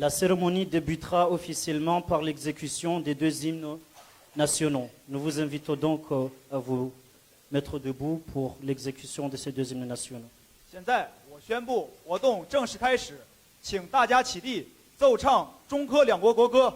La cérémonie débutera officiellement par l'exécution des deux hymnes nationaux. Nous vous invitons donc à vous mettre debout pour l'exécution de ces deux hymnes nationaux. 现在我宣布活动正式开始，请大家起立，奏唱中科两国国歌。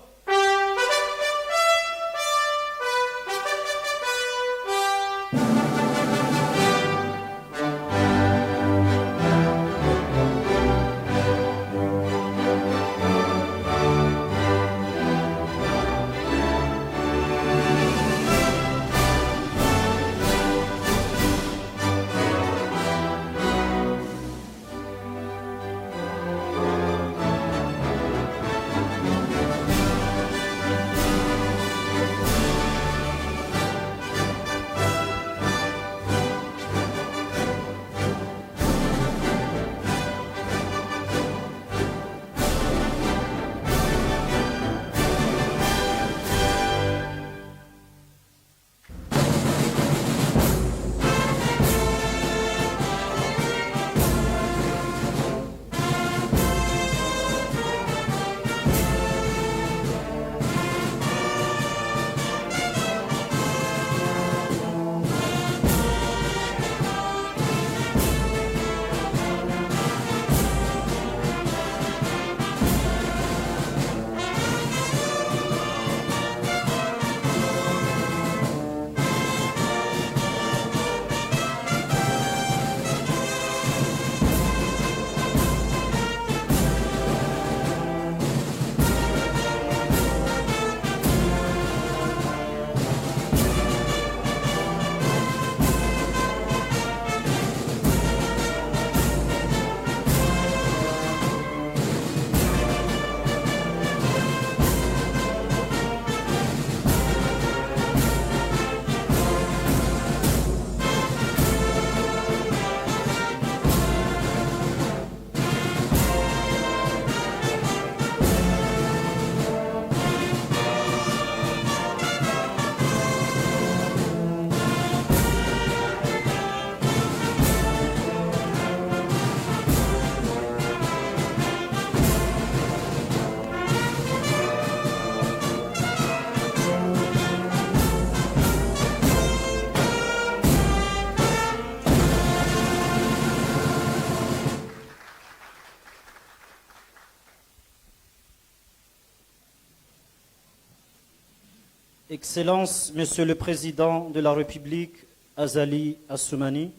Excellences, Monsieur le Président de la République, Azali Assoumani,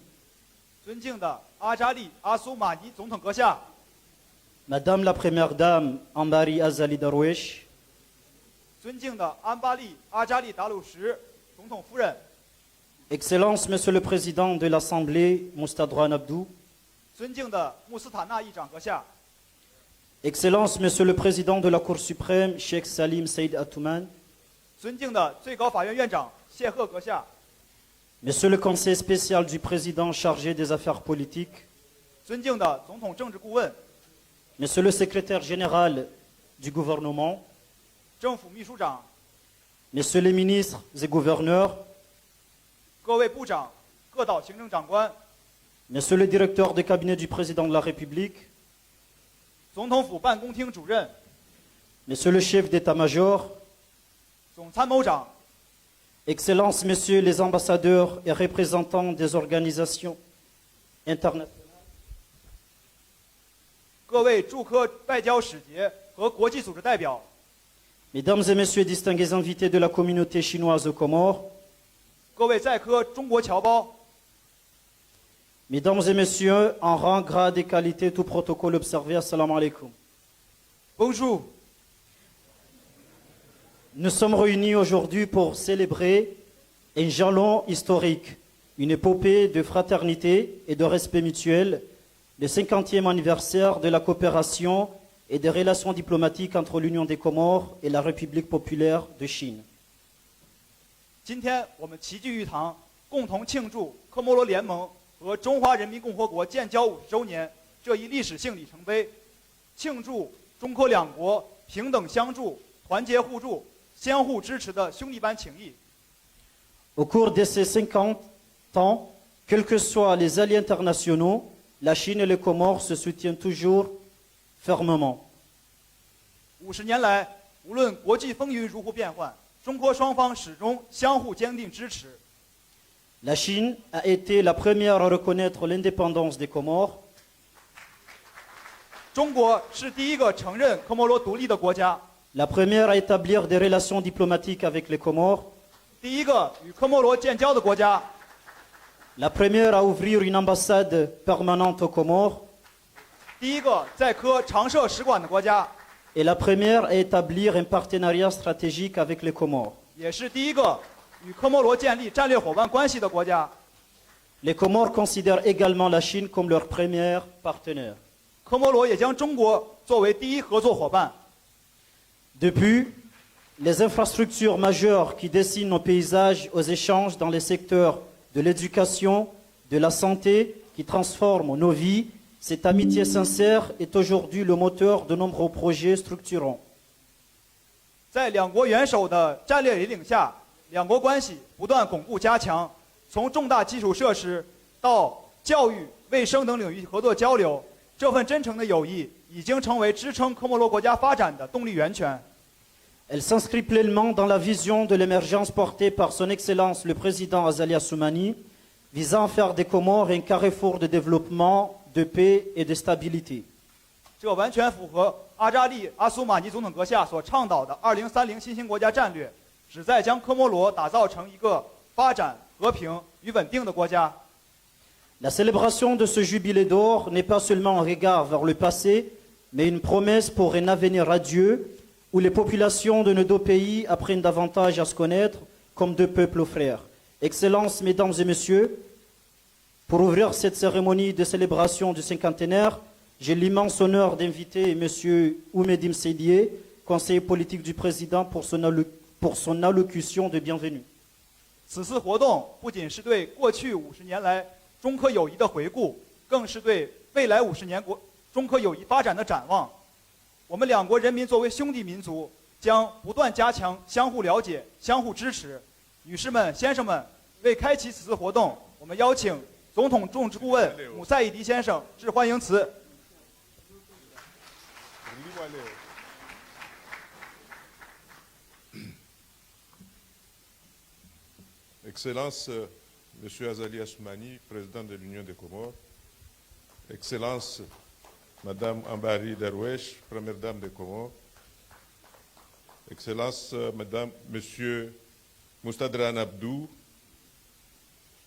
尊敬的阿扎利·阿苏马尼总统阁下， Madame la Première Dame Ambari Azali Darwish, 尊敬的安巴利·阿扎利·达鲁什总统夫人， Excellences, Monsieur le Président de l'Assemblée Moustadrouan Abdou, 尊敬的穆斯塔纳议长阁下， Excellences, Monsieur le Président de la Cour suprême, Sheikh Salim Saïd Atouman, 尊敬的最高法院院长谢赫阁下， Monsieur le Conseil spécial du Président chargé des affaires politiques, 尊敬的总统政治顾问、 Monsieur le Secrétaire général du gouvernement, 政府秘书长、 Messieurs les ministres et gouverneurs, 各位部长、各岛行政长官、 Monsieur le directeur de cabinet du Président de la République, 总统府办公厅主任、 Monsieur le chef d'état-major, 总参谋长、 Excellences, Messieurs les ambassadeurs et représentants des organisations internationales, 各位驻科外交使节和国际组织代表、 Mesdames et Messieurs distingués invités de la communauté chinoise aux Comores, 各位在科中国侨胞、 Mesdames et Messieurs, en rang, grade et qualité, tout protocole observé, assalamu alaikum. Bonjour. Nous sommes réunis aujourd'hui pour célébrer un jalon historique, une épopée de fraternité et de respect mutuel, le 50e anniversaire de la coopération et des relations diplomatiques entre l'Union des Comores et la République populaire de Chine. 今天我们齐聚一堂，共同庆祝科摩罗联盟和中华人民共和国建交50周年这一历史性里程碑，庆祝中科两国平等相助、团结互助、相互支持的兄弟般情谊。 Au cours de ces 50 ans, quels que soient les alliés internationaux, la Chine et les Comores se soutiennent toujours fermement. 50年来，无论国际风云如何变幻，中国双方始终相互坚定支持。 La Chine a été la première à reconnaître l'indépendance des Comores. 中国是第一个承认科摩罗独立的国家， La première à établir des relations diplomatiques avec les Comores. 第一个与科摩罗建交的国家， La première à ouvrir une ambassade permanente aux Comores. 第一个在科常设使馆的国家， Et la première à établir un partenariat stratégique avec les Comores. 也是第一个与科摩罗建立战略伙伴关系的国家。 Les Comores considèrent également la Chine comme leur premier partenaire. 科摩罗也将中国作为第一合作伙伴。 Depuis, les infrastructures majeures qui dessinent nos paysages aux échanges dans les secteurs de l'éducation, de la santé, qui transforment nos vies, cette amitié sincère est aujourd'hui le moteur de nombreux projets structurants. 在两国元首的战略引领下，两国关系不断巩固加强，从重大基础设施到教育、卫生等领域合作交流，这份真诚的友谊已经成为支撑科摩罗国家发展的动力源泉。 Elle s'inscrit pleinement dans la vision de l'émergence portée par son Excellence le président Azali Assoumani, visant à faire des Comores un carrefour de développement, de paix et de stabilité. 这完全符合阿扎利·阿苏马尼总统阁下所倡导的2030新兴国家战略，旨在将科摩罗打造成一个发展、和平与稳定的国家。 La célébration de ce jubilé d'or n'est pas seulement un regard vers le passé, mais une promesse pour un avenir radieux où les populations de nos deux pays apprennent davantage à se connaître comme deux peuples frères. Excellences, Mesdames et Messieurs, pour ouvrir cette cérémonie de célébration du cinquantenaire, j'ai l'immense honneur d'inviter M. Oumedim Seydié, conseiller politique du président, pour son allocution de bienvenue. 此次活动不仅是对过去50年来中科友谊的回顾，更是对未来50年中科友谊发展的展望。我们两国人民作为兄弟民族，将不断加强相互了解、相互支持。女士们、先生们，为开启此次活动，我们邀请总统政治顾问姆赛义迪先生致欢迎词。 Excellence, Monsieur Azali Assoumani, président de l'Union des Comores, Excellence, Madame Ambari Darwesh, première dame des Comores, Excellence, Madame, Monsieur Moustadran Abdou,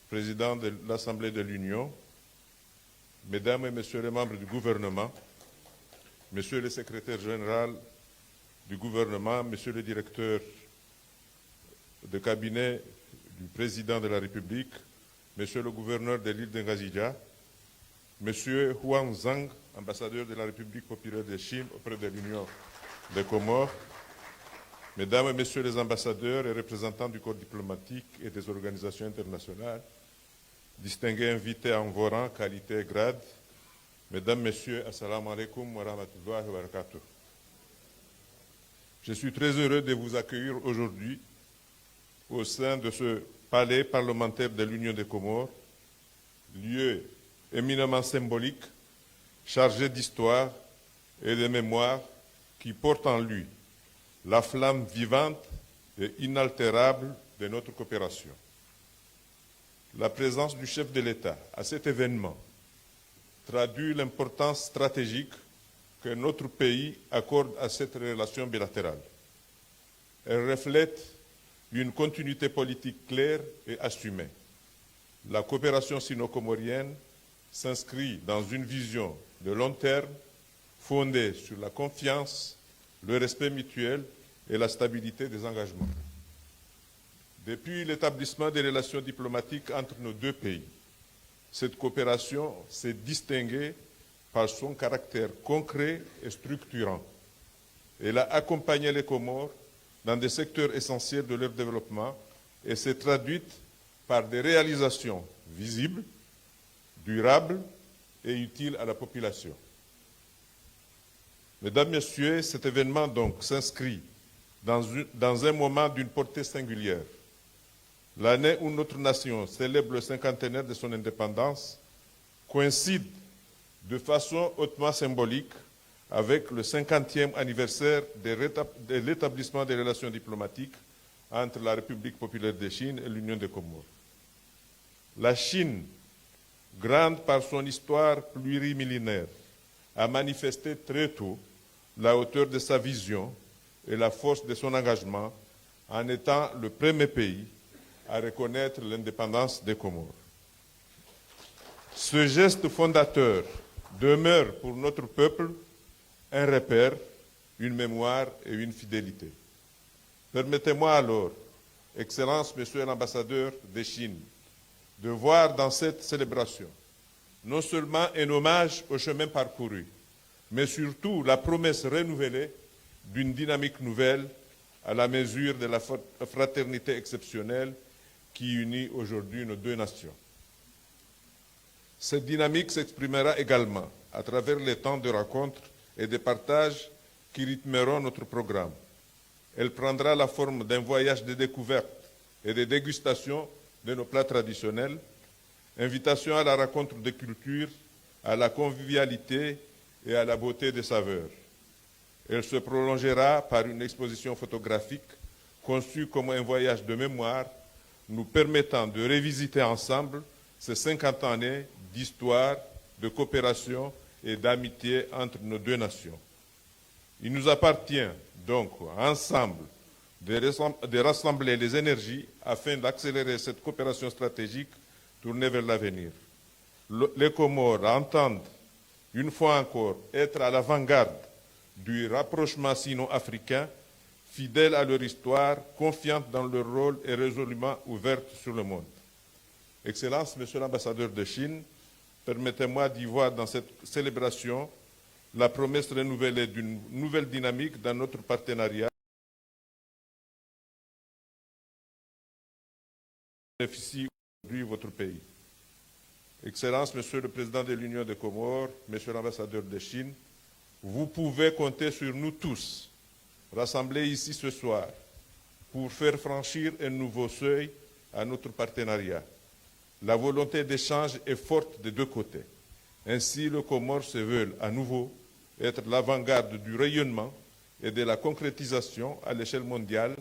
président de l'Assemblée de l'Union, Mesdames et Messieurs les membres du gouvernement, Monsieur le secrétaire général du gouvernement, Monsieur le directeur de cabinet du président de la République, Monsieur le gouverneur de l'île d'Engazija, Monsieur Huang Zhang, ambassadeur de la République populaire de Chine auprès de l'Union des Comores, Mesdames et Messieurs les ambassadeurs et représentants du corps diplomatique et des organisations internationales, distingués invités en vos rangs, qualité et grade, Mesdames, Messieurs, Assalamu alaikum wa rahmatullahi wa barakatuh. Je suis très heureux de vous accueillir aujourd'hui au sein de ce palais parlementaire de l'Union des Comores, lieu éminemment symbolique, chargé d'histoire et de mémoire, qui porte en lui la flamme vivante et inaltérable de notre coopération. La présence du chef de l'État à cet événement traduit l'importance stratégique que notre pays accorde à cette relation bilatérale. Elle reflète une continuité politique claire et assumée. La coopération sino-comorienne s'inscrit dans une vision de long terme fondée sur la confiance, le respect mutuel et la stabilité des engagements. Depuis l'établissement des relations diplomatiques entre nos deux pays, cette coopération s'est distinguée par son caractère concret et structurant. Elle a accompagné les Comores dans des secteurs essentiels de leur développement et s'est traduite par des réalisations visibles, durables et utiles à la population. Mesdames, Messieurs, cet événement donc s'inscrit dans un moment d'une portée singulière. L'année où notre nation célèbre le cinquantenaire de son indépendance coïncide de façon hautement symbolique avec le 50e anniversaire de l'établissement des relations diplomatiques entre la République populaire de Chine et l'Union des Comores. La Chine, grande par son histoire plurimillénaire, a manifesté très tôt la hauteur de sa vision et la force de son engagement en étant le premier pays à reconnaître l'indépendance des Comores. Ce geste fondateur demeure pour notre peuple un repère, une mémoire et une fidélité. Permettez-moi alors, Excellence, Monsieur l'ambassadeur de Chine, de voir dans cette célébration non seulement un hommage au chemin parcouru, mais surtout la promesse renouvelée d'une dynamique nouvelle à la mesure de la fraternité exceptionnelle qui unit aujourd'hui nos deux nations. Cette dynamique s'exprimera également à travers les temps de rencontres et de partage qui rythmeront notre programme. Elle prendra la forme d'un voyage de découverte et de dégustation de nos plats traditionnels, invitation à la rencontre des cultures, à la convivialité et à la beauté des saveurs. Elle se prolongera par une exposition photographique conçue comme un voyage de mémoire, nous permettant de revisiter ensemble ces 50 années d'histoire, de coopération et d'amitié entre nos deux nations. Il nous appartient donc ensemble de rassembler les énergies afin d'accélérer cette coopération stratégique tournée vers l'avenir. Les Comores entendent une fois encore être à l'avant-garde du rapprochement sino-africain, fidèles à leur histoire, confiantes dans leur rôle et résolument ouvertes sur le monde. Excellence, Monsieur l'ambassadeur de Chine, permettez-moi d'y voir dans cette célébration la promesse renouvelée d'une nouvelle dynamique dans notre partenariat. Bénéficie aujourd'hui votre pays. Excellence, Monsieur le Président de l'Union des Comores, Monsieur l'ambassadeur de Chine, vous pouvez compter sur nous tous, rassemblés ici ce soir, pour faire franchir un nouveau seuil à notre partenariat. La volonté d'échange est forte des deux côtés. Ainsi, les Comores se veulent à nouveau être l'avant-garde du rayonnement et de la concrétisation à l'échelle mondiale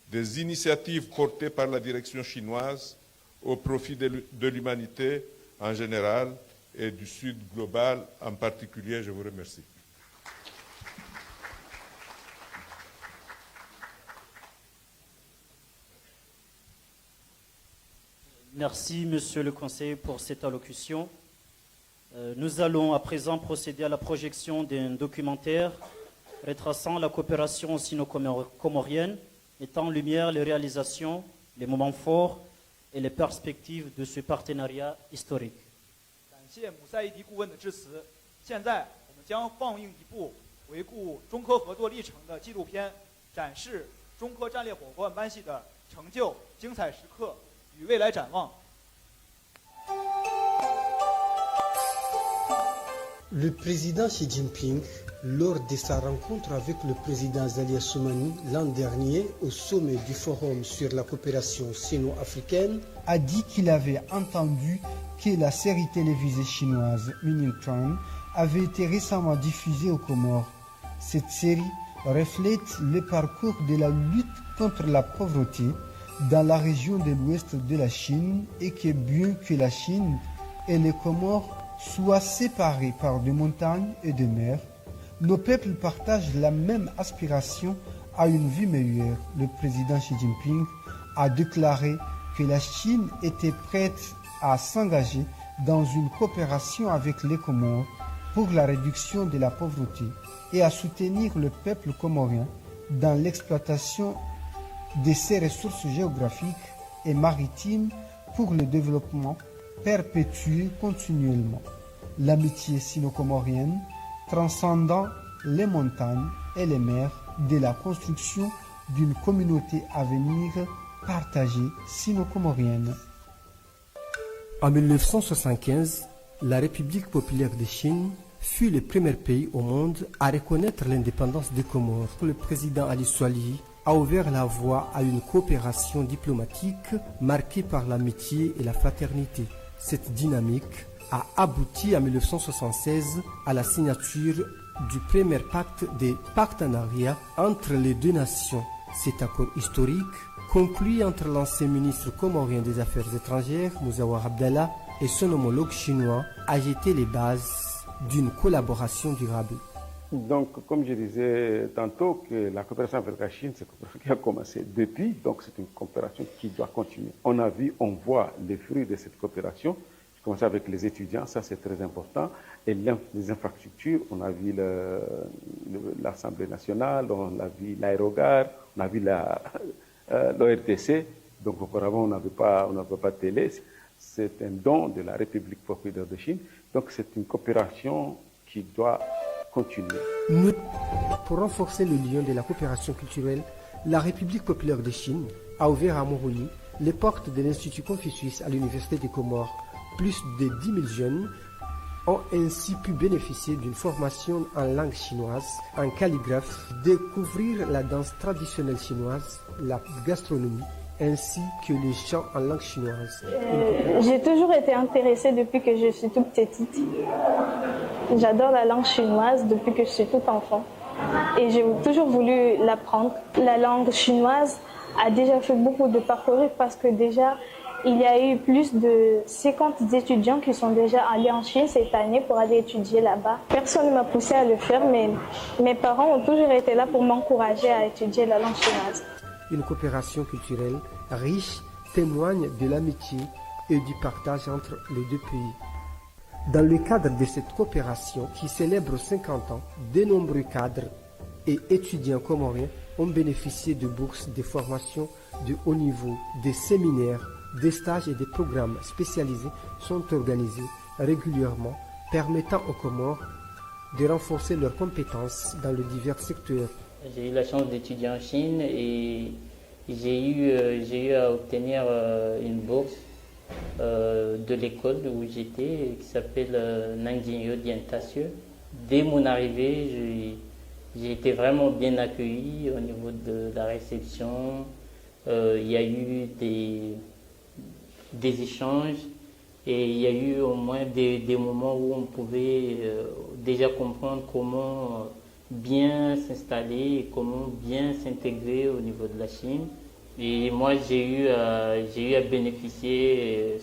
des initiatives portées par la direction chinoise au profit de l'humanité en général et du Sud global en particulier. Je vous remercie. Merci, Monsieur le Conseiller, pour cette allocution. Nous allons à présent procéder à la projection d'un documentaire retraçant la coopération sino-comorienne, mettant en lumière les réalisations, les moments forts et les perspectives de ce partenariat historique. 感谢姆赛伊迪顾问的致辞。现在我们将放映一部回顾中科合作历程的纪录片，展示中科战略伙伴关系的成就、精彩时刻与未来展望。 Le président Xi Jinping, lors de sa rencontre avec le président Azali Assoumani l'an dernier au sommet du Forum sur la coopération sino-africaine, a dit qu'il avait entendu que la série télévisée chinoise Minion Crown avait été récemment diffusée aux Comores. Cette série reflète le parcours de la lutte contre la pauvreté dans la région de l'ouest de la Chine et que bien que la Chine et les Comores soient séparés par des montagnes et des mers, nos peuples partagent la même aspiration à une vie meilleure. Le président Xi Jinping a déclaré que la Chine était prête à s'engager dans une coopération avec les Comores pour la réduction de la pauvreté et à soutenir le peuple comorien dans l'exploitation de ses ressources géographiques et maritimes pour le développement perpétuer continuellement l'amitié sino-comorienne transcendant les montagnes et les mers de la construction d'une communauté à venir partagée sino-comorienne. en 1975, la République populaire de Chine fut le premier pays au monde à reconnaître l'indépendance des Comores. Le président Ali Swalihi a ouvert la voie à une coopération diplomatique marquée par l'amitié et la fraternité. Cette dynamique a abouti en 1976 à la signature du premier pacte de partenariat entre les deux nations. Cet accord historique, conclu entre l'ancien ministre comorien des Affaires étrangères, Mouzaouar Abdallah, et son homologue chinois, a jeté les bases d'une collaboration durable. Donc, comme je disais tantôt, que la coopération avec la Chine, c'est une coopération qui a commencé depuis, donc c'est une coopération qui doit continuer. On voit les fruits de cette coopération. Je commence avec les étudiants, ça c'est très important. Et les infrastructures, on a vu l'Assemblée nationale, on a vu l'aérogare, on a vu l'ORTC. Donc auparavant, on n'avait pas de télé. C'est un don de la République populaire de Chine. Donc c'est une coopération qui doit continuer. Pour renforcer le lien de la coopération culturelle, la République populaire de Chine a ouvert à Moroni les portes de l'Institut Confucius à l'Université des Comores. Plus de 10 000 jeunes ont ainsi pu bénéficier d'une formation en langue chinoise, en calligraphe, découvrir la danse traditionnelle chinoise, la gastronomie, ainsi que les chants en langue chinoise. J'ai toujours été intéressée depuis que je suis toute petite. J'adore la langue chinoise depuis que je suis toute enfant et j'ai toujours voulu l'apprendre. La langue chinoise a déjà fait beaucoup de parcours parce que déjà il y a eu plus de 50 étudiants qui sont déjà allés en Chine cette année pour aller étudier là-bas. Personne ne m'a poussé à le faire, mais mes parents ont toujours été là pour m'encourager à étudier la langue chinoise. Une coopération culturelle riche témoigne de l'amitié et du partage entre les deux pays. Dans le cadre de cette coopération qui célèbre 50 ans, de nombreux cadres et étudiants comoriens ont bénéficié de bourses de formation de haut niveau, des séminaires, des stages et des programmes spécialisés sont organisés régulièrement, permettant aux Comores de renforcer leurs compétences dans les divers secteurs. J'ai eu la chance d'étudier en Chine et j'ai eu à obtenir une bourse de l'école où j'étais, qui s'appelle Nanjing Diantacieux. Dès mon arrivée, j'ai été vraiment bien accueilli au niveau de la réception. Il y a eu des échanges et il y a eu au moins des moments où on pouvait déjà comprendre comment bien s'installer et comment bien s'intégrer au niveau de la Chine. Et moi, j'ai eu à bénéficier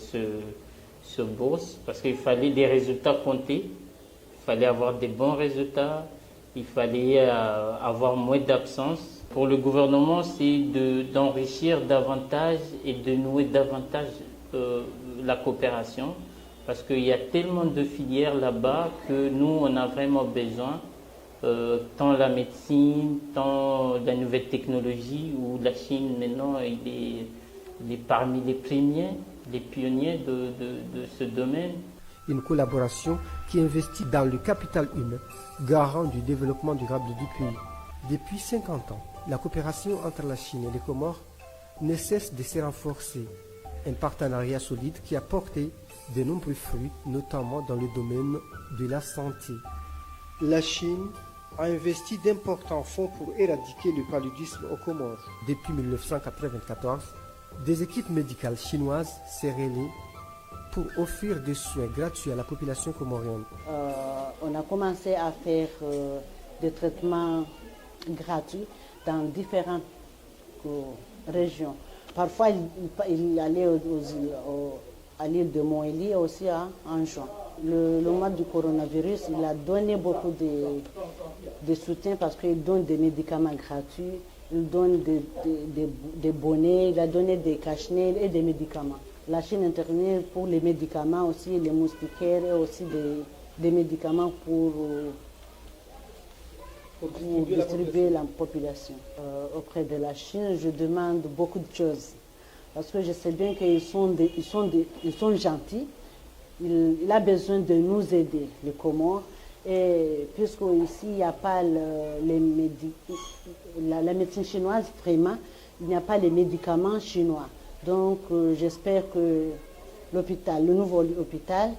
ce bourse parce qu'il fallait des résultats comptés, il fallait avoir des bons résultats, il fallait avoir moins d'absence. Pour le gouvernement, c'est d'enrichir davantage et de nouer davantage la coopération parce qu'il y a tellement de filières là-bas que nous, on a vraiment besoin, tant la médecine, tant la nouvelle technologie, où la Chine maintenant il est parmi les premiers, les pionniers de ce domaine. Une collaboration qui investit dans le capital humain, garant du développement durable du pays. Depuis 50 ans, la coopération entre la Chine et les Comores ne cesse de se renforcer. Un partenariat solide qui a porté de nombreux fruits, notamment dans le domaine de la santé. La Chine a investi d'importants fonds pour éradiquer le paludisme aux Comores. Depuis 1994, des équipes médicales chinoises s'est relayées pour offrir des soins gratuits à la population comorienne. On a commencé à faire des traitements gratuits dans différentes régions. Parfois, il allait à l'île de Moélie aussi en juin. Le mois du coronavirus, il a donné beaucoup de soutien parce qu'il donne des médicaments gratuits, il donne des bonnets, il a donné des cache-nez et des médicaments. La Chine intervient pour les médicaments aussi, les moustiquaires et aussi des médicaments pour distribuer la population. Auprès de la Chine, je demande beaucoup de choses parce que je sais bien qu'ils sont gentils. Il a besoin de nous aider, les Comores. Et puisque ici, il n'y a pas la médecine chinoise, vraiment, il n'y a pas les médicaments chinois. Donc, j'espère que le nouveau hôpital,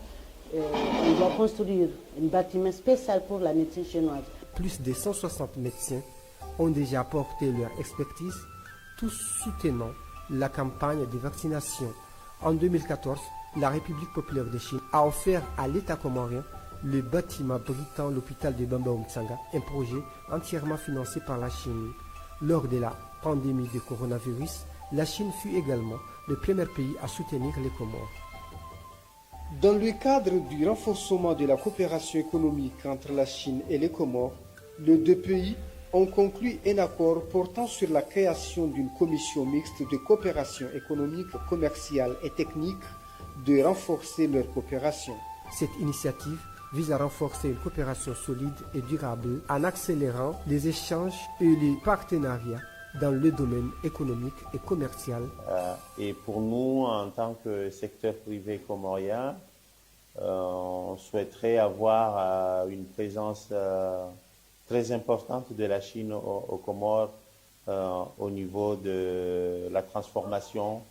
on doit construire un bâtiment spécial pour la médecine chinoise. Plus de 160 médecins ont déjà apporté leur expertise, tous soutenant la campagne de vaccination. En 2014, la République populaire de Chine a offert à l'État comorien le bâtiment abritant l'hôpital de Bambaoum-Tsanga, un projet entièrement financé par la Chine. Lors de la pandémie de coronavirus, la Chine fut également le premier pays à soutenir les Comores. Dans le cadre du renforcement de la coopération économique entre la Chine et les Comores, les deux pays ont conclu un accord portant sur la création d'une commission mixte de coopération économique, commerciale et technique de renforcer leur coopération. Cette initiative vise à renforcer une coopération solide et durable en accélérant les échanges et les partenariats dans le domaine économique et commercial. Et pour nous, en tant que secteur privé comorien, on souhaiterait avoir une présence très importante de la Chine aux Comores au niveau de la transformation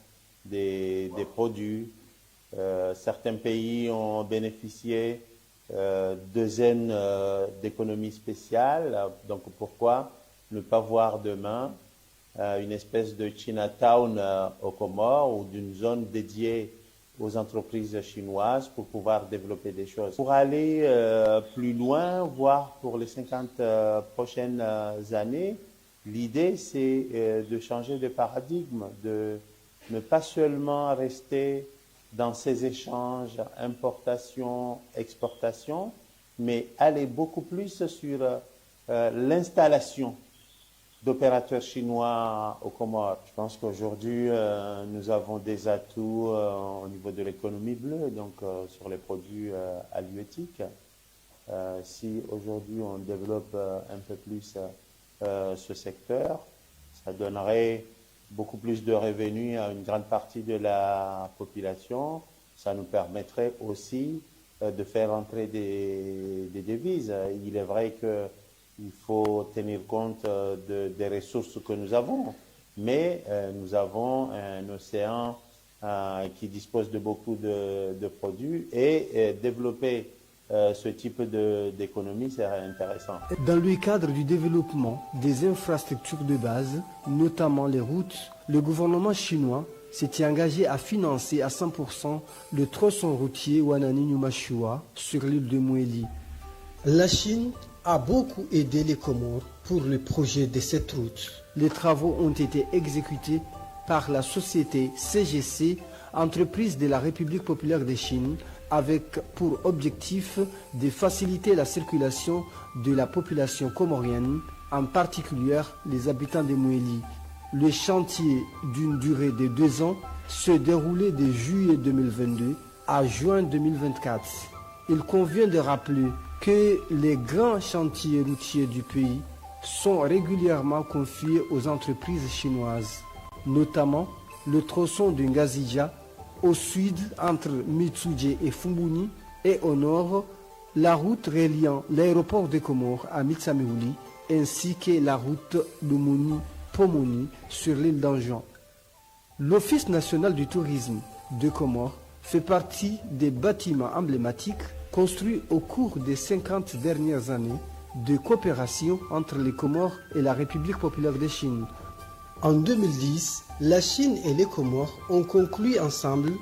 des produits. Certains pays ont bénéficié de zones d'économie spéciale, donc pourquoi ne pas voir demain une espèce de Chinatown aux Comores ou d'une zone dédiée aux entreprises chinoises pour pouvoir développer des choses. Pour aller plus loin, voire pour les 50 prochaines années, l'idée c'est de changer de paradigme, de ne pas seulement rester dans ces échanges, importation, exportation, mais aller beaucoup plus sur l'installation d'opérateurs chinois aux Comores. Je pense qu'aujourd'hui, nous avons des atouts au niveau de l'économie bleue, donc sur les produits halieutiques. Si aujourd'hui on développe un peu plus ce secteur, ça donnerait beaucoup plus de revenus à une grande partie de la population. Ça nous permettrait aussi de faire entrer des devises. Il est vrai qu'il faut tenir compte des ressources que nous avons, mais nous avons un océan qui dispose de beaucoup de produits et développer ce type d'économie, c'est intéressant. Dans le cadre du développement des infrastructures de base, notamment les routes, le gouvernement chinois s'était engagé à financer à 100% le tronçon routier Wanani-Numashua sur l'île de Mouéli. La Chine a beaucoup aidé les Comores pour le projet de cette route. Les travaux ont été exécutés par la société CGC, entreprise de la République populaire de Chine, avec pour objectif de faciliter la circulation de la population comorienne, en particulier les habitants de Mouéli. Le chantier d'une durée de 2 ans se déroulait de juillet 2022 à juin 2024. Il convient de rappeler que les grands chantiers routiers du pays sont régulièrement confiés aux entreprises chinoises, notamment le tronçon de Ngazija au sud entre Mitsuje et Fumbuni, et au nord la route reliant l'aéroport de Comores à Mitsameouli, ainsi que la route Lumuni-Pomoni sur l'île d'Anjouan. L'Office national du tourisme de Comores fait partie des bâtiments emblématiques construits au cours des 50 dernières années de coopération entre les Comores et la République populaire de Chine. En 2010, la Chine et les Comores ont conclu ensemble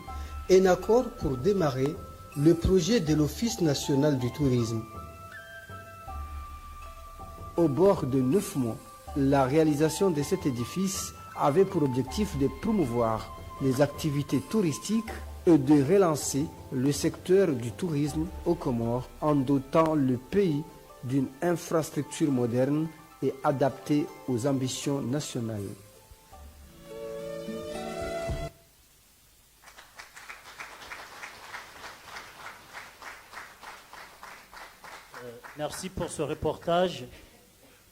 un accord pour démarrer le projet de l'Office national du tourisme. Au bord de 9 mois, la réalisation de cet édifice avait pour objectif de promouvoir les activités touristiques et de relancer le secteur du tourisme aux Comores en dotant le pays d'une infrastructure moderne et adaptée aux ambitions nationales. Merci pour ce reportage.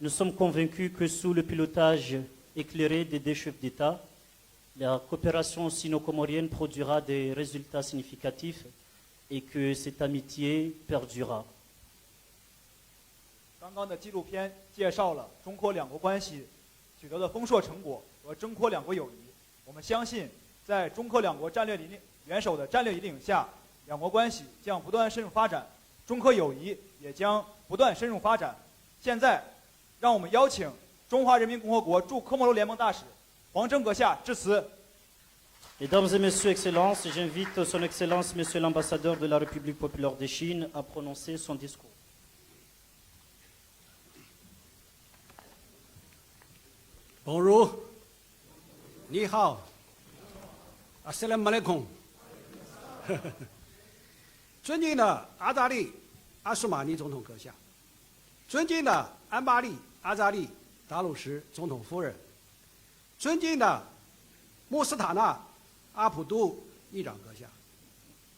Nous sommes convaincus que sous le pilotage éclairé des deux chefs d'État, la coopération sino-comorienne produira des résultats significatifs et que cette amitié perdurera. 刚刚的纪录片介绍了中科两国关系取得的丰硕成果和中科两国友谊。我们相信，在中科两国战略元首的战略引领下，两国关系将不断深入发展，中科友谊也将不断深入发展。现在，让我们邀请中华人民共和国驻科摩罗联盟大使黄正阁下致辞。Mesdames et Messieurs, Excellences, j'invite Son Excellence, Monsieur l'ambassadeur de la République populaire de Chine, à prononcer son discours. Bonjour, ni hao, assalamu alaikum。尊敬的阿扎利·阿苏马尼总统阁下，尊敬的安巴利·阿扎利·达鲁什总统夫人，尊敬的穆斯塔纳·阿普杜议长阁下，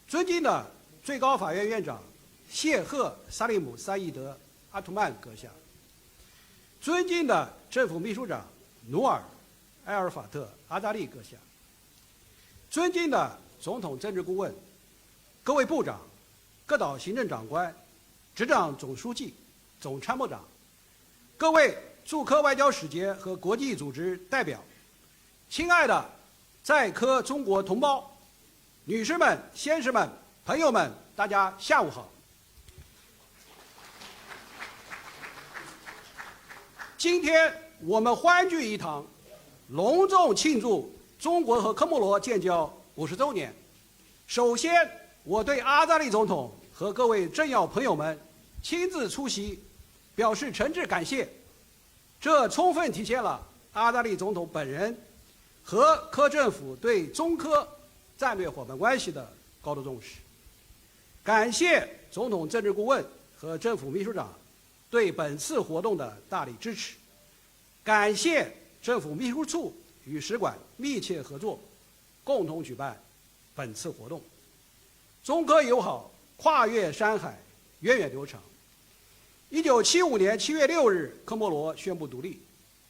尊敬的最高法院院长谢赫·萨利姆·萨义德·阿图曼阁下，尊敬的政府秘书长努尔·埃尔法特·阿扎利阁下，尊敬的总统政治顾问、各位部长、各岛行政长官、执掌总书记、总参谋长，各位驻科外交使节和国际组织代表，亲爱的在科中国同胞，女士们、先生们、朋友们，大家下午好。今天我们欢聚一堂，隆重庆祝中国和科莫罗建交50周年。首先，我对阿扎利总统和各位政要朋友们亲自出席，表示诚挚感谢。这充分体现了阿扎利总统本人和科政府对中科战略伙伴关系的高度重视。感谢总统政治顾问和政府秘书长对本次活动的大力支持。感谢政府秘书处与使馆密切合作，共同举办本次活动。中科友好跨越山海，源远流长。1975年7月6日，科莫罗宣布独立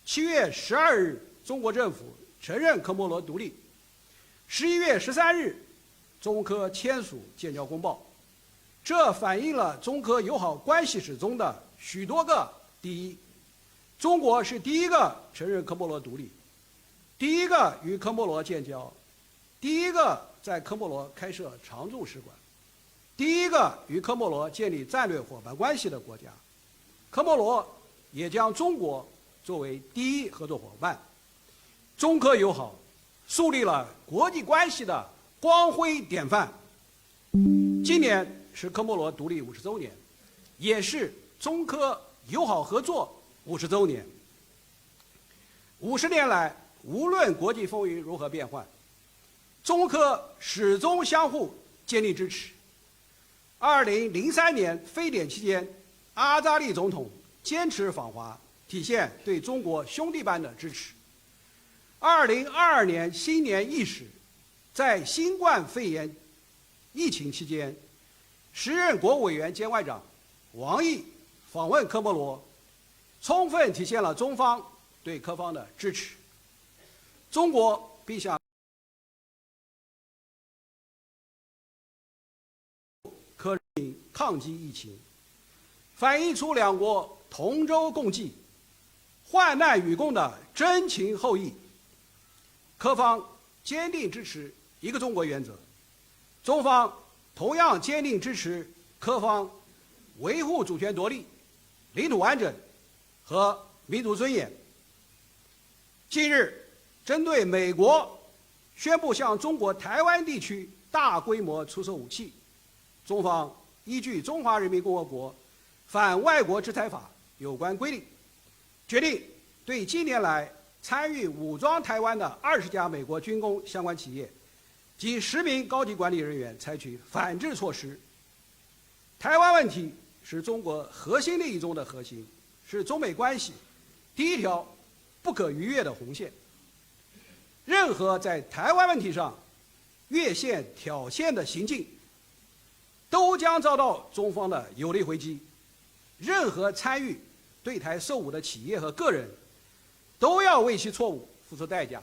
；7月12日，中国政府承认科莫罗独立；11月13日，中科签署建交公报。这反映了中科友好关系史中的许多个第一。中国是第一个承认科莫罗独立，第一个与科莫罗建交，第一个在科莫罗开设常驻使馆，第一个与科莫罗建立战略伙伴关系的国家。科莫罗也将中国作为第一合作伙伴。中科友好树立了国际关系的光辉典范。今年是科莫罗独立50周年，也是中科友好合作50周年。50年来，无论国际风云如何变幻，中科始终相互坚定支持。2003年非典期间，阿扎利总统坚持访华，体现对中国兄弟般的支持。2022年新年伊始，在新冠肺炎疫情期间，时任国务委员兼外长王毅访问科莫罗，充分体现了中方对科方的支持。中国必向科人民抗击疫情，反映出两国同舟共济、患难与共的真情厚谊。科方坚定支持一个中国原则，中方同样坚定支持科方维护主权独立、领土完整和民族尊严。近日，针对美国宣布向中国台湾地区大规模出售武器，中方依据《中华人民共和国反外国制裁法》有关规定，决定对近年来参与武装台湾的20家美国军工相关企业及10名高级管理人员采取反制措施。台湾问题是中国核心利益中的核心，是中美关系第一条不可逾越的红线。任何在台湾问题上越线挑衅的行径，都将遭到中方的有力回击。任何参与对台售武的企业和个人，都要为其错误付出代价。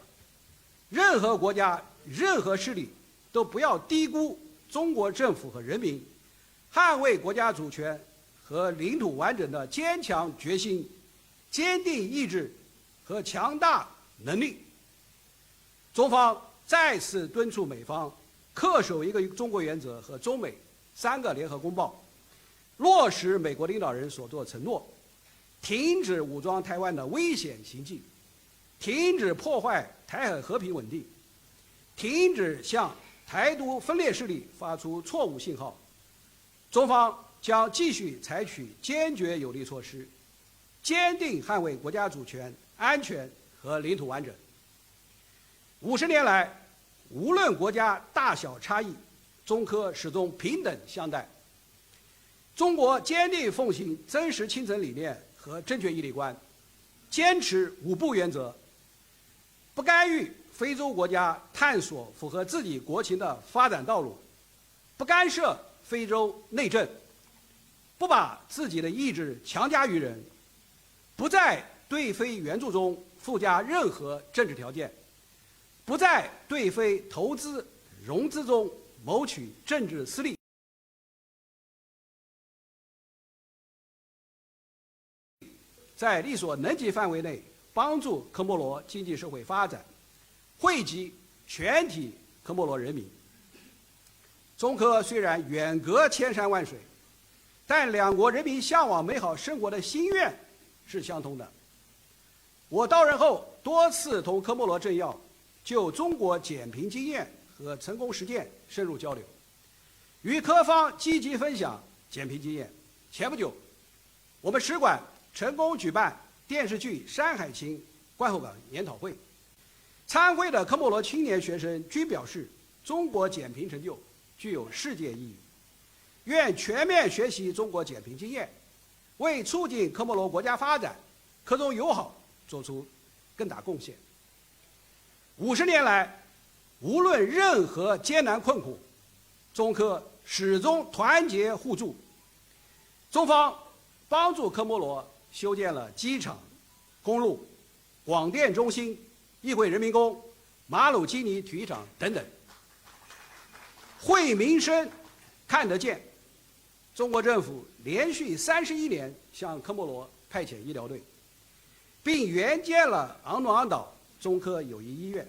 任何国家、任何势力都不要低估中国政府和人民捍卫国家主权和领土完整的坚强决心、坚定意志和强大能力。中方再次敦促美方恪守一个中国原则和中美3个联合公报，落实美国领导人所作承诺，停止武装台湾的危险行径，停止破坏台海和平稳定，停止向台独分裂势力发出错误信号，中方将继续采取坚决有力措施，坚定捍卫国家主权、安全和领土完整。50年来，无论国家大小差异，中科始终平等相待。中国坚定奉行真实亲诚理念和正确义理观，坚持5不原则，不干预非洲国家探索符合自己国情的发展道路，不干涉非洲内政，不把自己的意志强加于人，不在对非援助中附加任何政治条件，不在对非投资融资中谋取政治私利，在力所能及范围内帮助科莫罗经济社会发展，惠及全体科莫罗人民。中科虽然远隔千山万水，但两国人民向往美好生活的心愿是相通的。我到任后多次同科莫罗政要就中国减贫经验和成功实践深入交流，与科方积极分享减贫经验。前不久，我们使馆成功举办电视剧《山海情》观后感研讨会，参会的科莫罗青年学生均表示，中国减贫成就具有世界意义，愿全面学习中国减贫经验，为促进科莫罗国家发展、科中友好做出更大贡献。50年来，无论任何艰难困苦，中科始终团结互助。中方帮助科莫罗修建了机场、公路、广电中心、议会人民宫、马鲁基尼体育场等等。惠民生看得见，中国政府连续31年向科莫罗派遣医疗队，并援建了昂努昂岛中科友谊医院。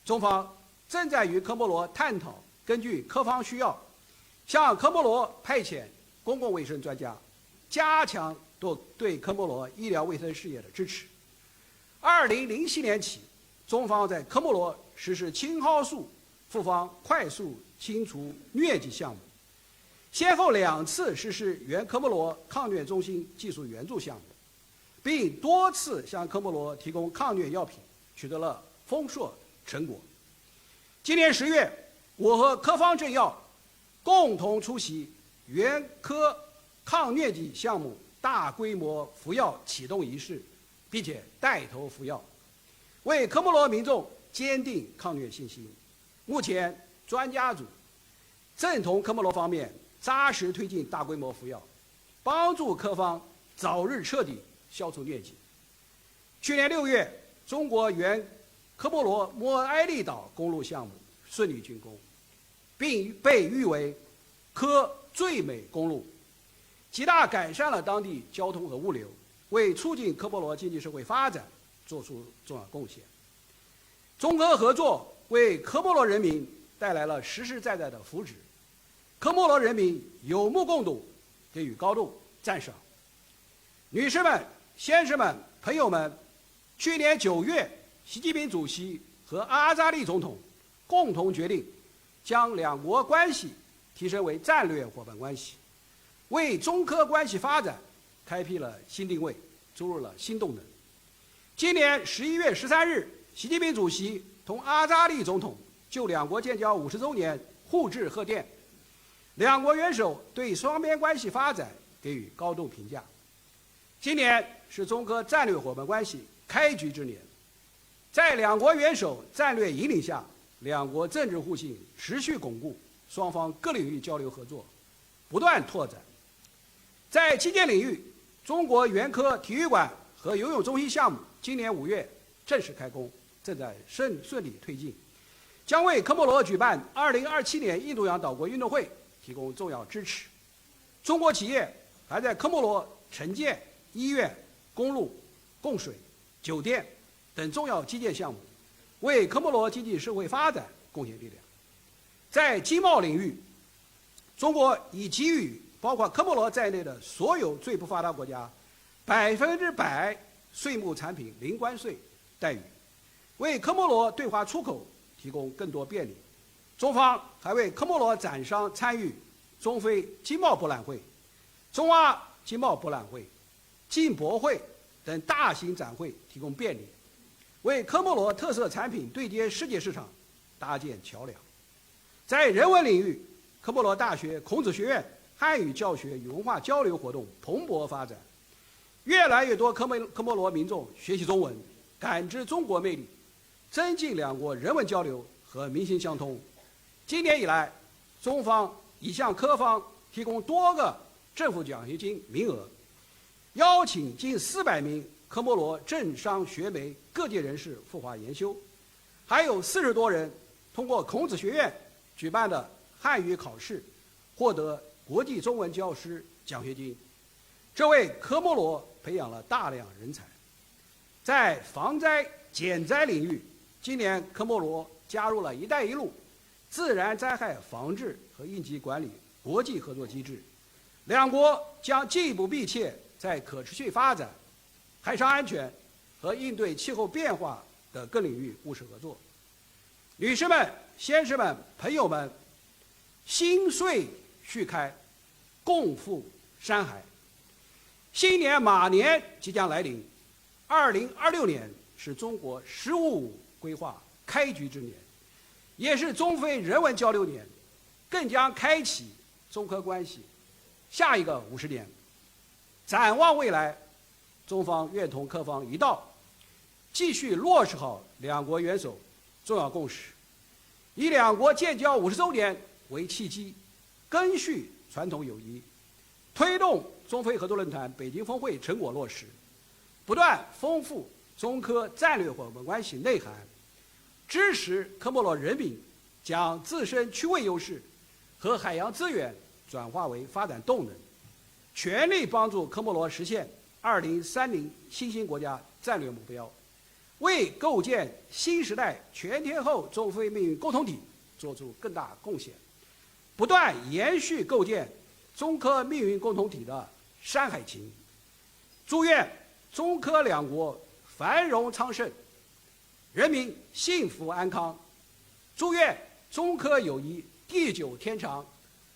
中方正在与科莫罗探讨，根据科方需要，向科莫罗派遣公共卫生专家，加强对科莫罗医疗卫生事业的支持。2007年起，中方在科莫罗实施青蒿素复方快速清除疟疾项目，先后2次实施原科莫罗抗疟中心技术援助项目，并多次向科莫罗提供抗疟药品，取得了丰硕成果。今年10月，我和科方政要共同出席原科抗疟疾项目大规模服药启动仪式，并且带头服药，为科莫罗民众坚定抗疟信心。目前，专家组正同科莫罗方面扎实推进大规模服药，帮助科方早日彻底消除疟疾。去年6月，中国原科莫罗莫埃利岛公路项目顺利竣工，并被誉为科最美公路，极大改善了当地交通和物流，为促进科莫罗经济社会发展做出重要贡献。中科合作为科莫罗人民带来了实实在在的福祉，科莫罗人民有目共睹，给予高度赞赏。女士们、先生们、朋友们，去年9月，习近平主席和阿扎利总统共同决定，将两国关系提升为战略伙伴关系，为中科关系发展开辟了新定位，注入了新动能。今年11月13日，习近平主席同阿扎利总统就两国建交50周年互致贺电，两国元首对双边关系发展给予高度评价。今年是中科战略伙伴关系开局之年，在两国元首战略引领下，两国政治互信持续巩固，双方各领域交流合作不断拓展。在基建领域，中国原科体育馆和游泳中心项目今年5月正式开工，正在顺利推进，将为科莫罗举办2027年印度洋岛国运动会提供重要支持。中国企业还在科莫罗城建医院、公路、供水、酒店等重要基建项目，为科莫罗经济社会发展贡献力量。在经贸领域，中国已给予包括科莫罗在内的所有最不发达国家100%税目产品零关税待遇，为科莫罗对华出口提供更多便利。中方还为科莫罗展商参与中非经贸博览会、中阿经贸博览会、进博会等大型展会提供便利，为科莫罗特色产品对接世界市场搭建桥梁。在人文领域，科莫罗大学孔子学院汉语教学与文化交流活动蓬勃发展，越来越多科莫罗民众学习中文，感知中国魅力，增进两国人文交流和民心相通。今年以来，中方已向科方提供多个政府奖学金名额，邀请近400名科莫罗政商学媒各界人士赴华研修，还有40多人通过孔子学院举办的汉语考试获得国际中文教师奖学金，这为科莫罗培养了大量人才。在防灾减灾领域，今年科莫罗加入了“一带一路”自然灾害防治和应急管理国际合作机制，两国将进一步密切在可持续发展、海上安全和应对气候变化等各领域务实合作。女士们、先生们、朋友们，新岁续开，共赴山海。新年马年即将来临，2026年是中国“十五五”规划开局之年，也是中非人文交流年，更将开启中科关系下一个50年。展望未来，中方愿同科方一道，继续落实好两国元首重要共识，以两国建交50周年为契机，赓续传统友谊，推动中非合作论坛北京峰会成果落实，不断丰富中科战略伙伴关系内涵，支持科莫罗人民将自身区位优势和海洋资源转化为发展动能，全力帮助科莫罗实现2030新兴国家战略目标，为构建新时代全天候中非命运共同体做出更大贡献，不断延续构建中科命运共同体的山海情。祝愿中科两国繁荣昌盛，人民幸福安康。祝愿中科友谊地久天长，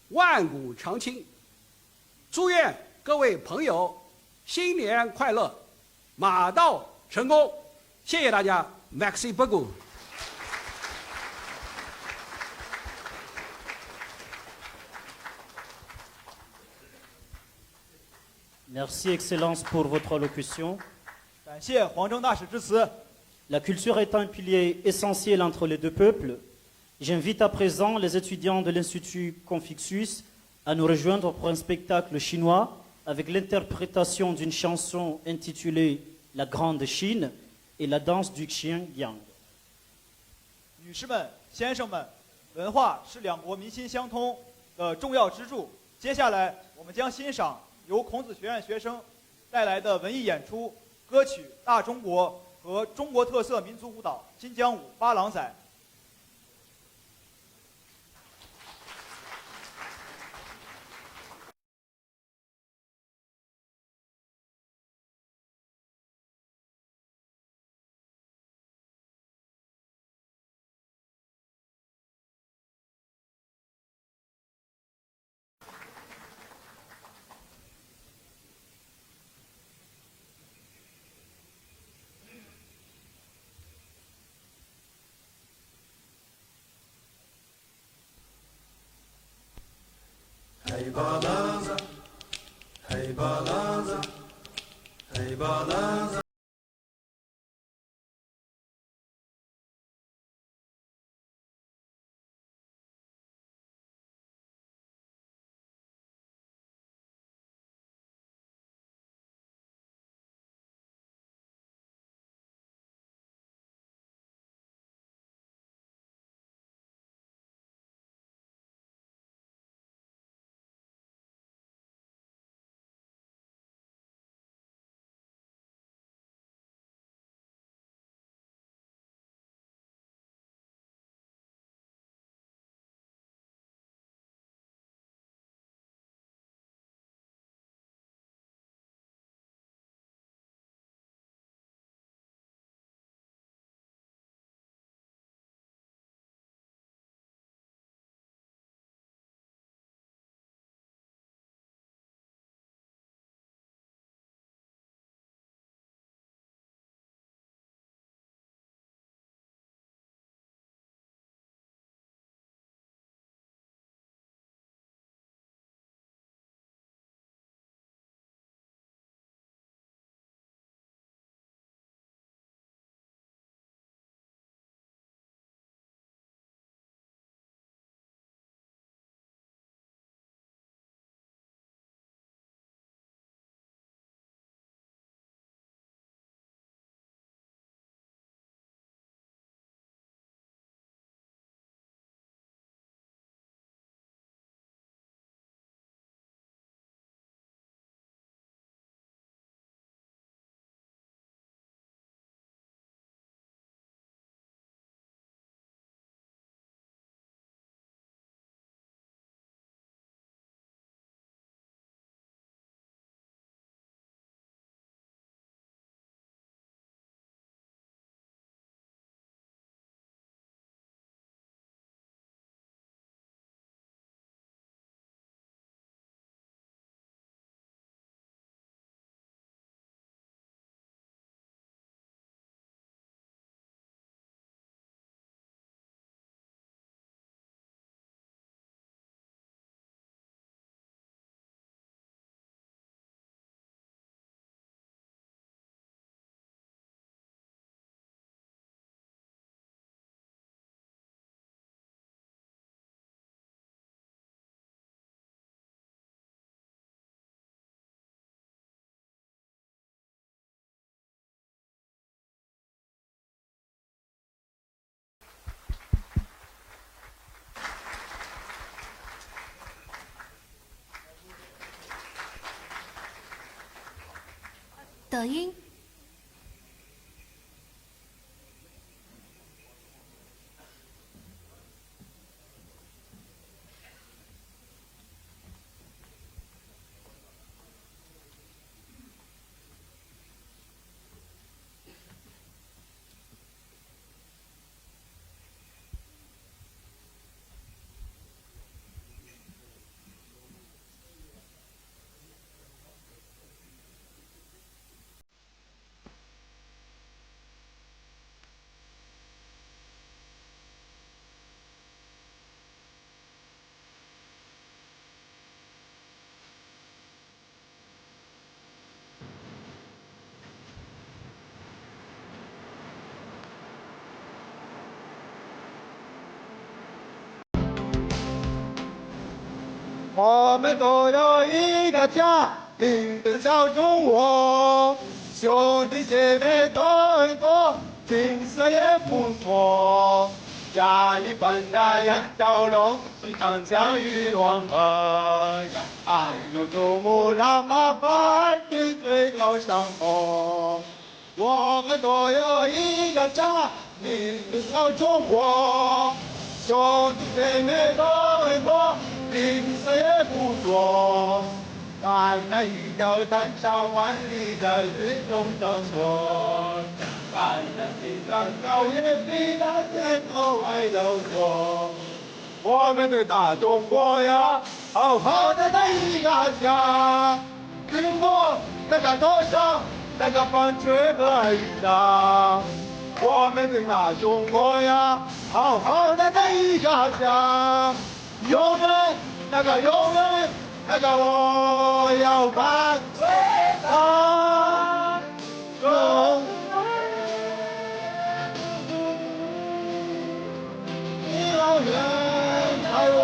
万古长青。祝愿各位朋友新年快乐，马到成功。谢谢大家 ，Merci beaucoup。Merci, Excellence, pour votre allocution. 感谢黄征大使致辞。 La culture est un pilier essentiel entre les deux peuples. J'invite à présent les étudiants de l'Institut Confucius à nous rejoindre pour un spectacle chinois avec l'interprétation d'une chanson intitulée La Grande Chine et la danse du Xinjiang. 女士们、先生们，文化是两国民心相通的重要支柱。接下来，我们将欣赏由孔子学院学生带来的文艺演出，歌曲《大中国》和中国特色民族舞蹈《金江舞》《八郎仔》。Hey balanza, hey balanza, hey balanza. 抖音。我们都有一个家，名字叫中国。兄弟姐妹多很多，景色也不错。家里本来两条龙，长江与黄河。爱有祖母让妈妈去最高山峰。我们都有一个家，名字叫中国。兄弟姐妹多很多。景色也不错，看那一条山上万里的云中生活，看那青山高野比那天空还辽阔。我们的大中国呀，好好的那一个家，经过那个多少那个风吹和雨打。我们的大中国呀，好好的那一个家。永远，永远，我要伴随他。永远在我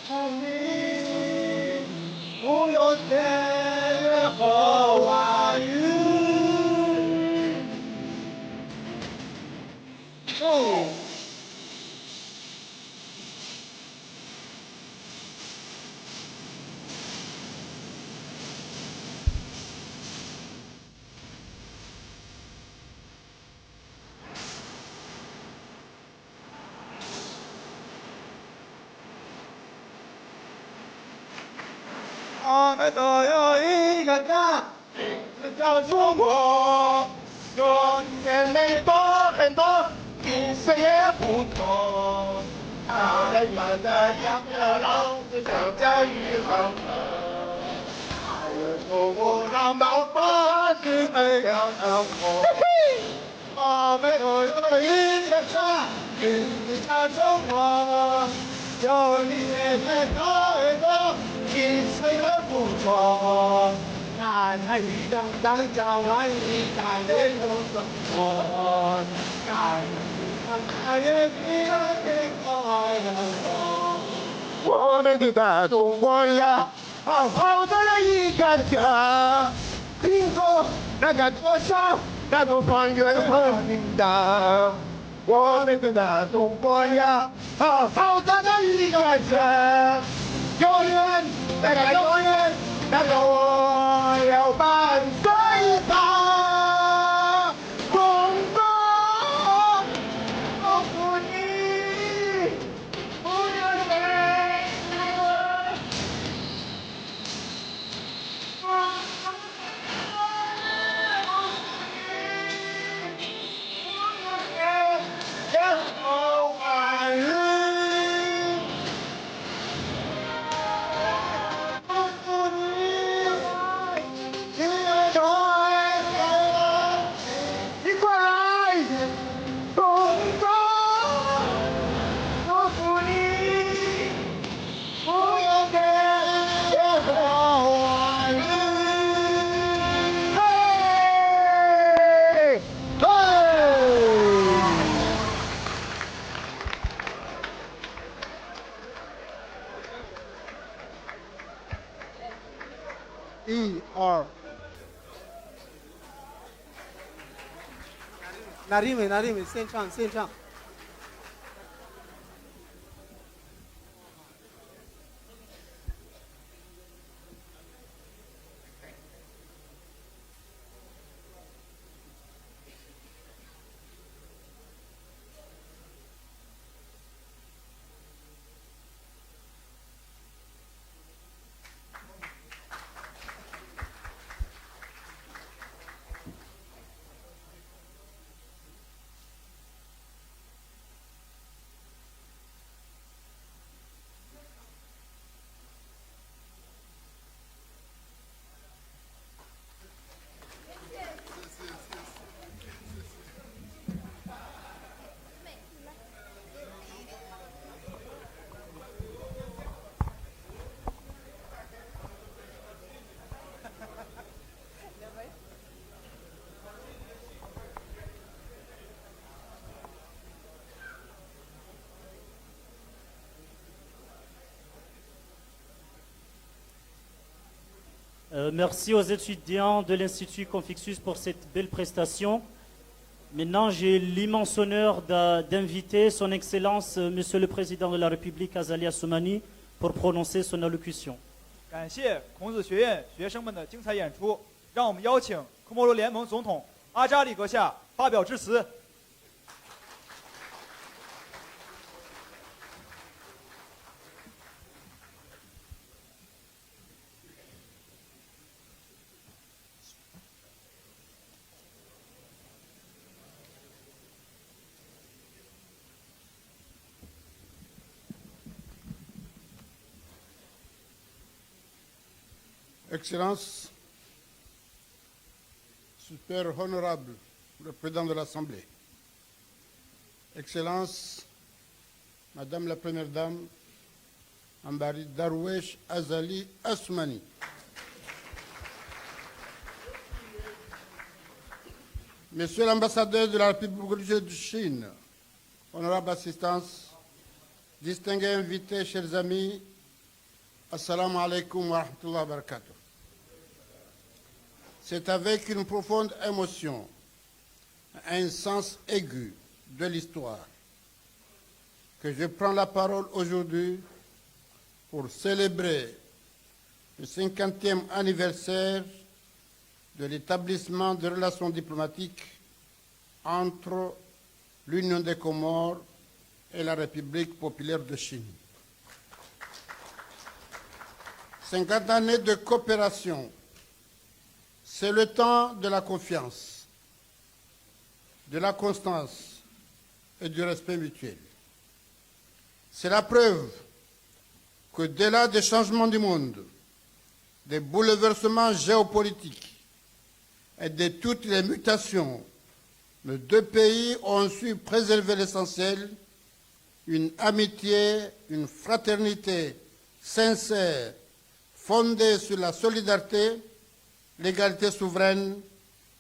心里，不用千言和万语。我们都有一个家，名字叫中国。兄弟姐妹多很多，景色也不错。看得远的两条龙，长江与黄河。还有祖母让爸爸去最高山峰。我们都有一个家，名字叫中国。兄弟姐妹多很多。景色也不错，看那一条山上万里在云中生活，看那高野比那天空还辽阔。我们的大中国呀，好好的一个家，经过那个多少那个风雨和雨打。我们的大中国呀，好好的一个家。永远，永远，我要伴随他。中国，祝福你，不要泪流。拿里面，现场。Merci aux étudiants de l'Institut Confucius pour cette belle prestation. Maintenant, j'ai l'immense honneur d'inviter Son Excellence, Monsieur le Président de la République, Azali Assoumani, pour prononcer son allocution. 感谢孔子学院学生们的精彩演出，让我们邀请科摩罗联盟总统阿扎里阁下发表致辞。 Excellences, super honorable le président de l'Assemblée, Excellences, Madame la Première Dame, Ambari Darwesh Azali Assoumani, Monsieur l'ambassadeur de la République de Chine, honorable assistance, distingués invités, chers amis, Assalamu alaikum wa rahmatullahi wa barakatuh. C'est avec une profonde émotion, un sens aigu de l'histoire, que je prends la parole aujourd'hui pour célébrer le 50e anniversaire de l'établissement de relations diplomatiques entre l'Union des Comores et la République populaire de Chine. 50 années de coopération, c'est le temps de la confiance, de la constance et du respect mutuel. C'est la preuve que dès-delà des changements du monde, des bouleversements géopolitiques et de toutes les mutations, nos deux pays ont su préserver l'essentiel, une amitié, une fraternité sincère, fondée sur la solidarité, l'égalité souveraine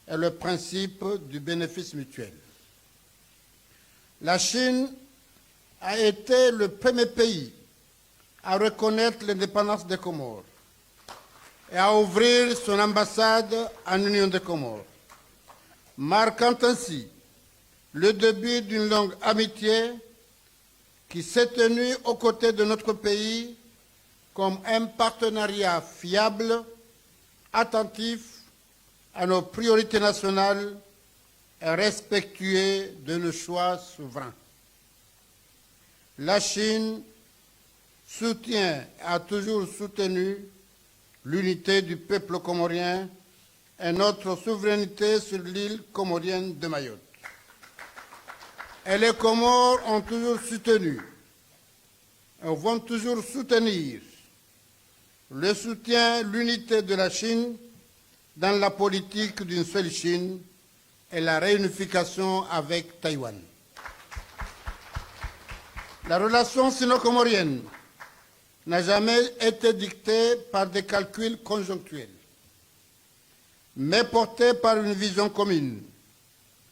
et le principe du bénéfice mutuel. La Chine a été le premier pays à reconnaître l'indépendance des Comores et à ouvrir son ambassade en Union des Comores, marquant ainsi le début d'une longue amitié qui s'est tenue aux côtés de notre pays comme un partenariat fiable, attentif à nos priorités nationales et respectueux de nos choix souverains. La Chine soutient et a toujours soutenu l'unité du peuple comorien et notre souveraineté sur l'île comorienne de Mayotte. Et les Comores ont toujours soutenu et vont toujours soutenir le soutien, l'unité de la Chine dans la politique d'une seule Chine et la réunification avec Taïwan. La relation sino-comorienne n'a jamais été dictée par des calculs conjonctuels, mais portée par une vision commune,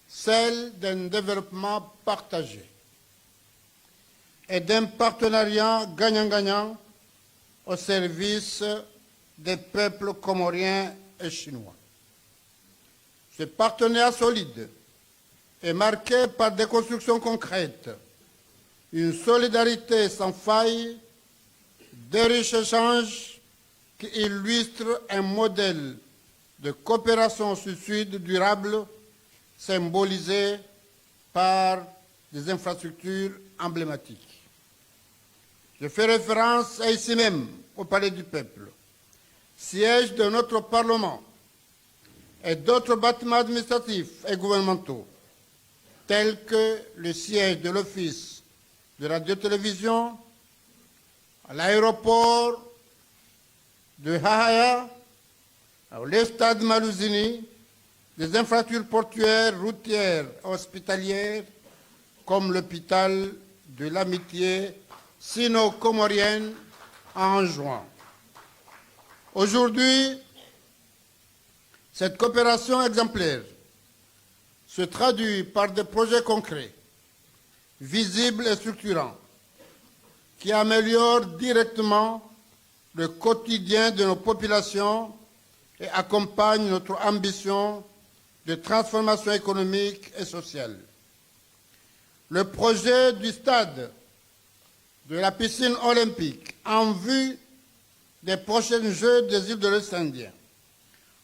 celle d'un développement partagé et d'un partenariat gagnant-gagnant au service des peuples comoriens et chinois. Ce partenariat solide est marqué par des constructions concrètes, une solidarité sans faille, des riches échanges qui illustrent un modèle de coopération sud-sud durable symbolisé par des infrastructures emblématiques. Je fais référence ici même au Palais du Peuple, siège de notre Parlement, et d'autres bâtiments administratifs et gouvernementaux, tels que le siège de l'Office de radio-télévision, l'aéroport de Hahaya, le stade Malouzini, des infrastructures portuaires, routières, hospitalières, comme l'hôpital de l'amitié sino-comorienne en juin. Aujourd'hui, cette coopération exemplaire se traduit par des projets concrets, visibles et structurants, qui améliorent directement le quotidien de nos populations et accompagne notre ambition de transformation économique et sociale. Le projet du stade de la piscine olympique en vue des prochains Jeux des îles de l'Océan Indien,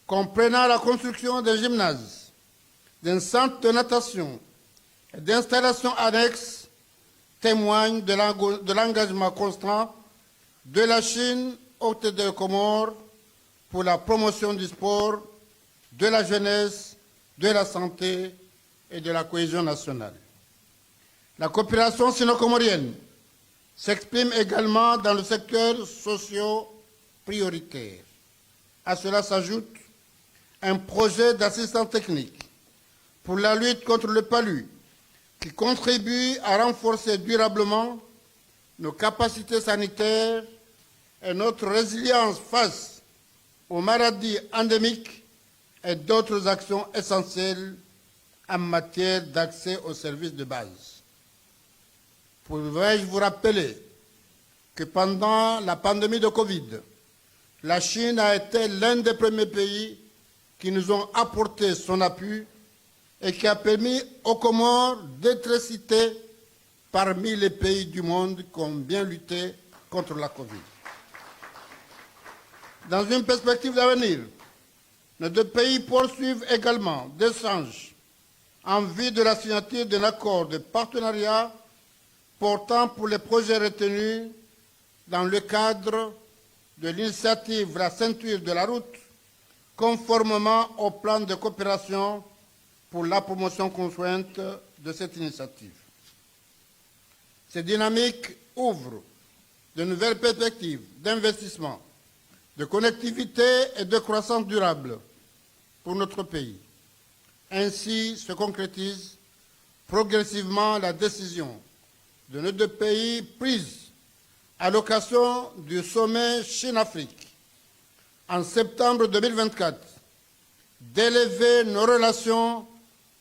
comprenant la construction d'un gymnase, d'un centre de natation et d'installations annexes, témoigne de l'engagement constant de la Chine aux Côtes des Comores pour la promotion du sport, de la jeunesse, de la santé et de la cohésion nationale. La coopération sino-comorienne s'exprime également dans le secteur socio-prioritaire. À cela s'ajoute un projet d'assistance technique pour la lutte contre le palu qui contribue à renforcer durablement nos capacités sanitaires et notre résilience face aux maladies endémiques et d'autres actions essentielles en matière d'accès aux services de base. Pourrais-je vous rappeler que pendant la pandémie de Covid, la Chine a été l'un des premiers pays qui nous ont apporté son appui et qui a permis aux Comores d'être cités parmi les pays du monde qui ont bien lutté contre la Covid. Dans une perspective d'avenir, nos deux pays poursuivent également des échanges en vue de la signature d'un accord de partenariat portant pour les projets retenus dans le cadre de l'initiative La ceinture de la route, conformément au plan de coopération pour la promotion conjointe de cette initiative. Ces dynamiques ouvrent de nouvelles perspectives d'investissement, de connectivité et de croissance durable pour notre pays. Ainsi se concrétise progressivement la décision de nos deux pays prise à l'occasion du sommet Chine-Afrique en septembre 2024 d'élever nos relations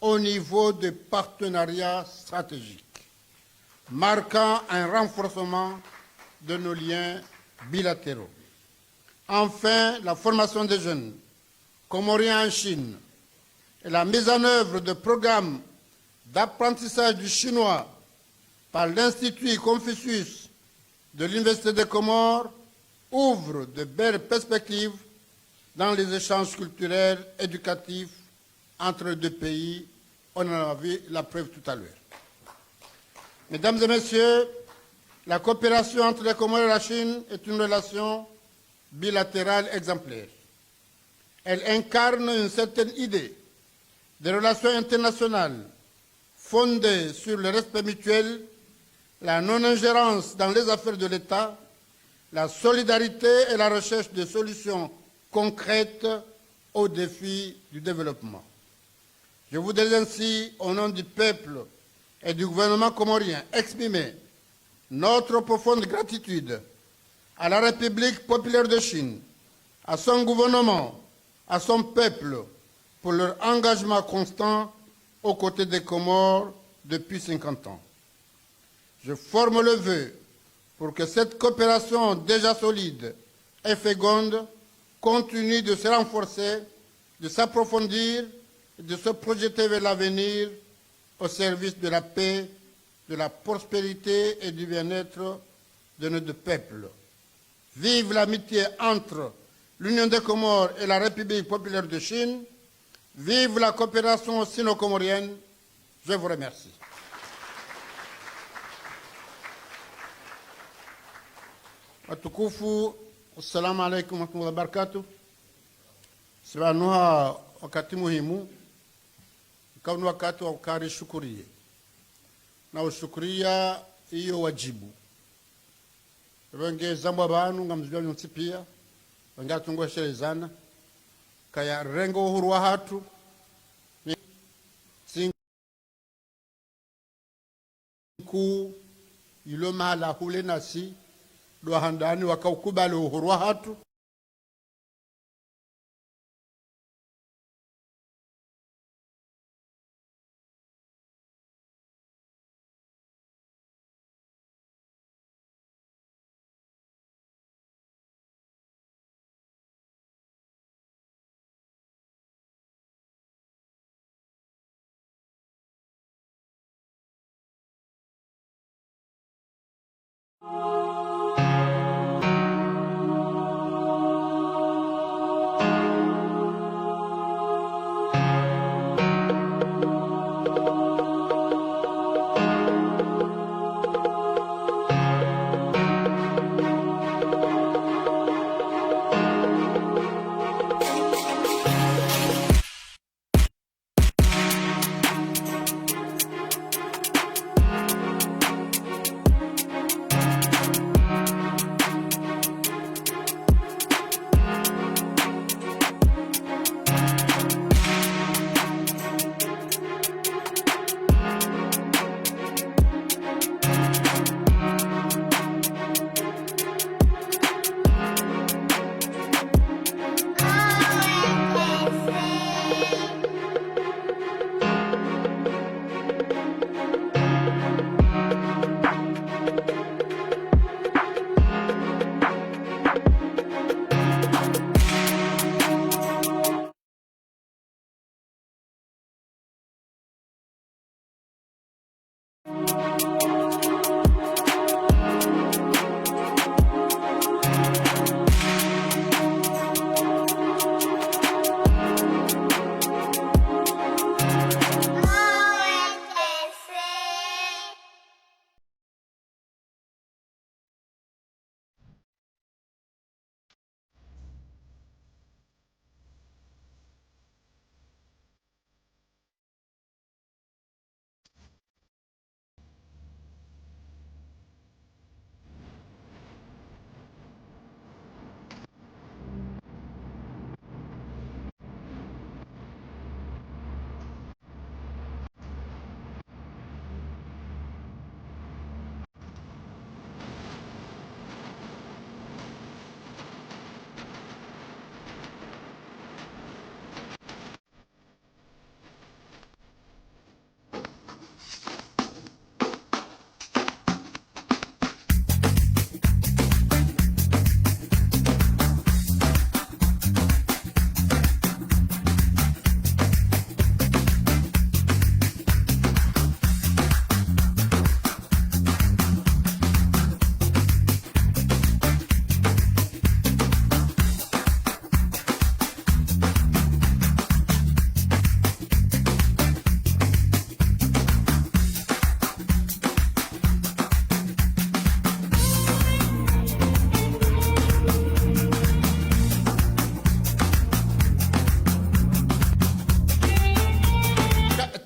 au niveau de partenariat stratégique, marquant un renforcement de nos liens bilatéraux. Enfin, la formation des jeunes comoriens en Chine et la mise en œuvre de programmes d'apprentissage du chinois par l'Institut Confucius de l'Université des Comores ouvrent de belles perspectives dans les échanges culturels, éducatifs entre les deux pays. On en a vu la preuve tout à l'heure. Mesdames et messieurs, la coopération entre les Comores et la Chine est une relation bilatérale exemplaire. Elle incarne une certaine idée des relations internationales fondées sur le respect mutuel, la non-ingérence dans les affaires de l'État, la solidarité et la recherche de solutions concrètes aux défis du développement. Je voudrais ainsi, au nom du peuple et du gouvernement comorien, exprimer notre profonde gratitude à la République populaire de Chine, à son gouvernement, à son peuple, pour leur engagement constant aux côtés des Comores depuis 50 ans. Je forme le vœu pour que cette coopération déjà solide et féconde continue de se renforcer, de s'approfondir et de se projeter vers l'avenir au service de la paix, de la prospérité et du bien-être de nos deux peuples. Vive l'amitié entre l'Union des Comores et la République populaire de Chine. Vive la coopération sino-comorienne. Je vous remercie. Watukufu, assalamu alaikum warahmatullahi wabarakatuh. Sibanuha wakati muhimu, ikawa ni wakati wa kukari shukurie. Na ushukuria iyo wajibu. Wenge zambo abantu ngamzibya nyonsipia, wenge tungosherezana kaya rengo uhuru wa hatu sinku ilo mahala hule nasi do handani wakaukubali uhuru wa hatu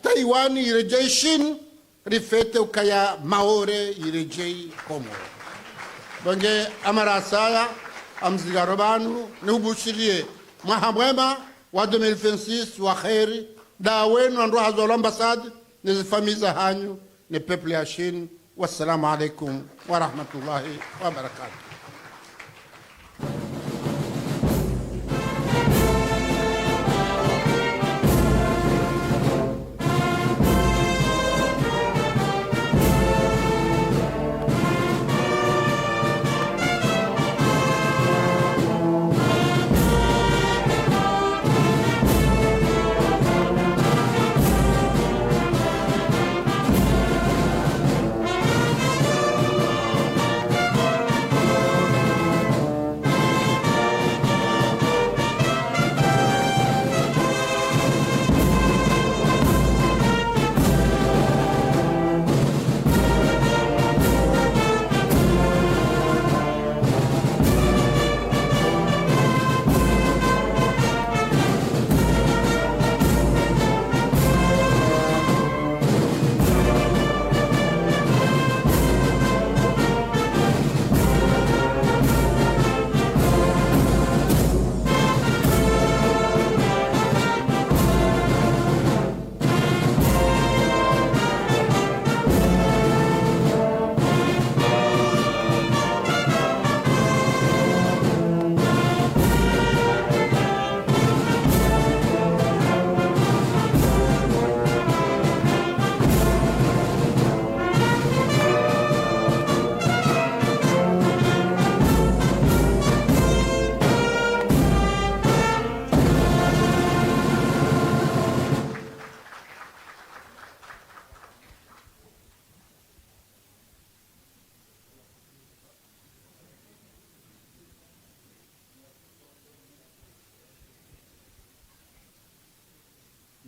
Taiwan irejei Shin rifete ukaya maore irejei Komoro. Bonge amarasaya amzigaro banu nubushirie mwahamwema wa 2026 wa kheri da wenu andu hazola ambassade nizifamiza hanyu ni peuple ya Shin. Wassalamu alaikum wa rahmatullahi wa barakatuh.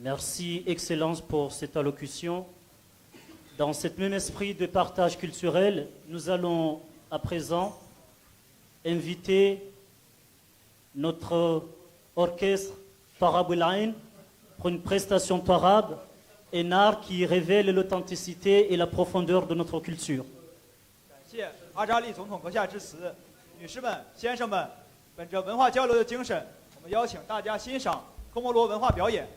Merci, Excellence, pour cette allocution. Dans cet même esprit de partage culturel, nous allons à présent inviter notre orchestre Tarab el-Ain pour une prestation tarab, un art qui révèle l'authenticité et la profondeur de notre culture. 感谢阿扎利总统阁下致辞，女士们、先生们，本着文化交流的精神，我们邀请大家欣赏科摩罗文化表演。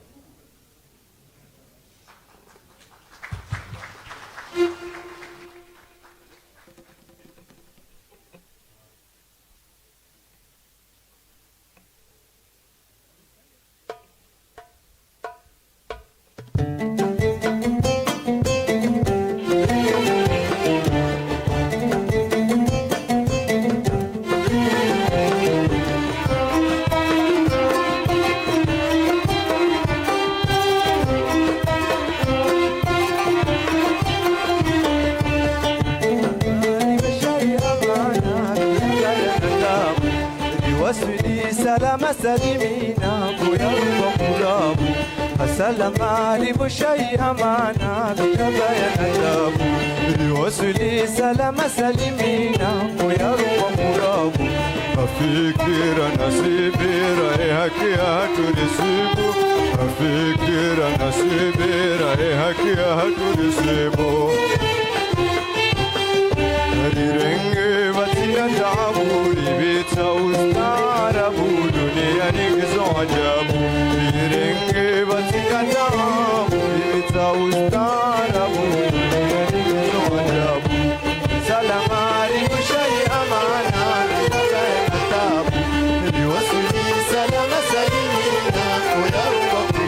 سلامالي بشي أمانا بكبايا نجابو يوصلي سلام سليمينا ويا روما مرابو أفكر نصيبي رايحك يا ترسيبو أفكر نصيبي رايحك يا ترسيبو رنجي باتينا جابو لبيتا وستاربو دنيا نجزو عجابو رنجي باتينا جابو لبيتا وستاربو دنيا نجزو عجابو سلام عليك شيء أمانا لك نتابو بيوصلي سلام سليمينا ويا ربابو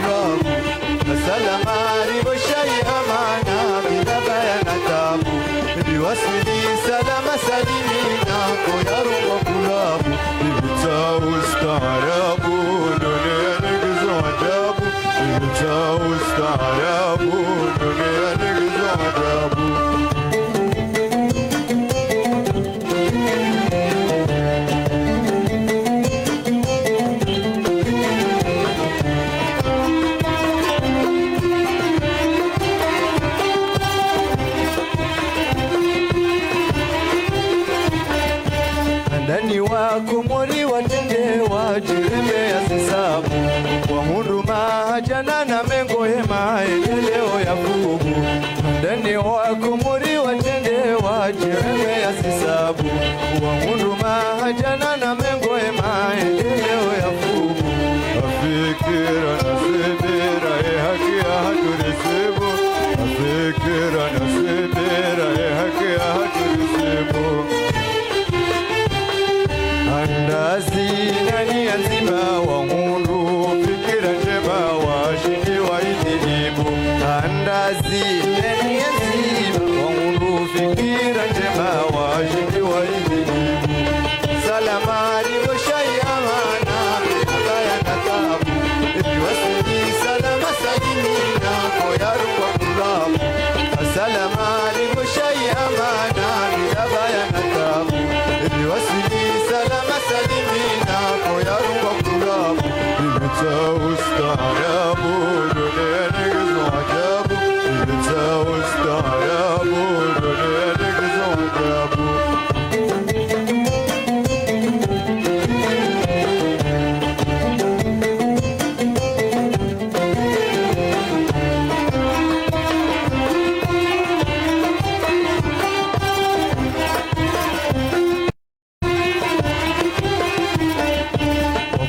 سلام عليك شيء أمانا لك نتابو بيوصلي سلام سليمينا ويا ربابو بيتا وستاربو دنيا نجزو عجابو بيتا وستاربو دنيا نجزو عجابو ndani wako mori watende wajireme ya sisabu wahunduma jana na mengo ya maendeleo ya fugu ndani wako mori watende wajireme ya sisabu wahunduma jana na mengo ya maendeleo ya fugu afikira nasibira haki ya haturisibu afikira nasibira haki ya haturisibu Andazi nani anzima wa mundu fikira njema washindi wa idilibu Andazi nani anzima wa mundu fikira njema washindi wa idilibu Salama alibo shai amana abaya na tabu Ibiwasili salama salimina koyaru kwa kulabu Salama alibo shai amana abaya na tabu Ibiwasili salama salimina koyaru kwa kulabu Ibita ustarabu dunia nigizo ajabu Ibita ustarabu dunia nigizo ajabu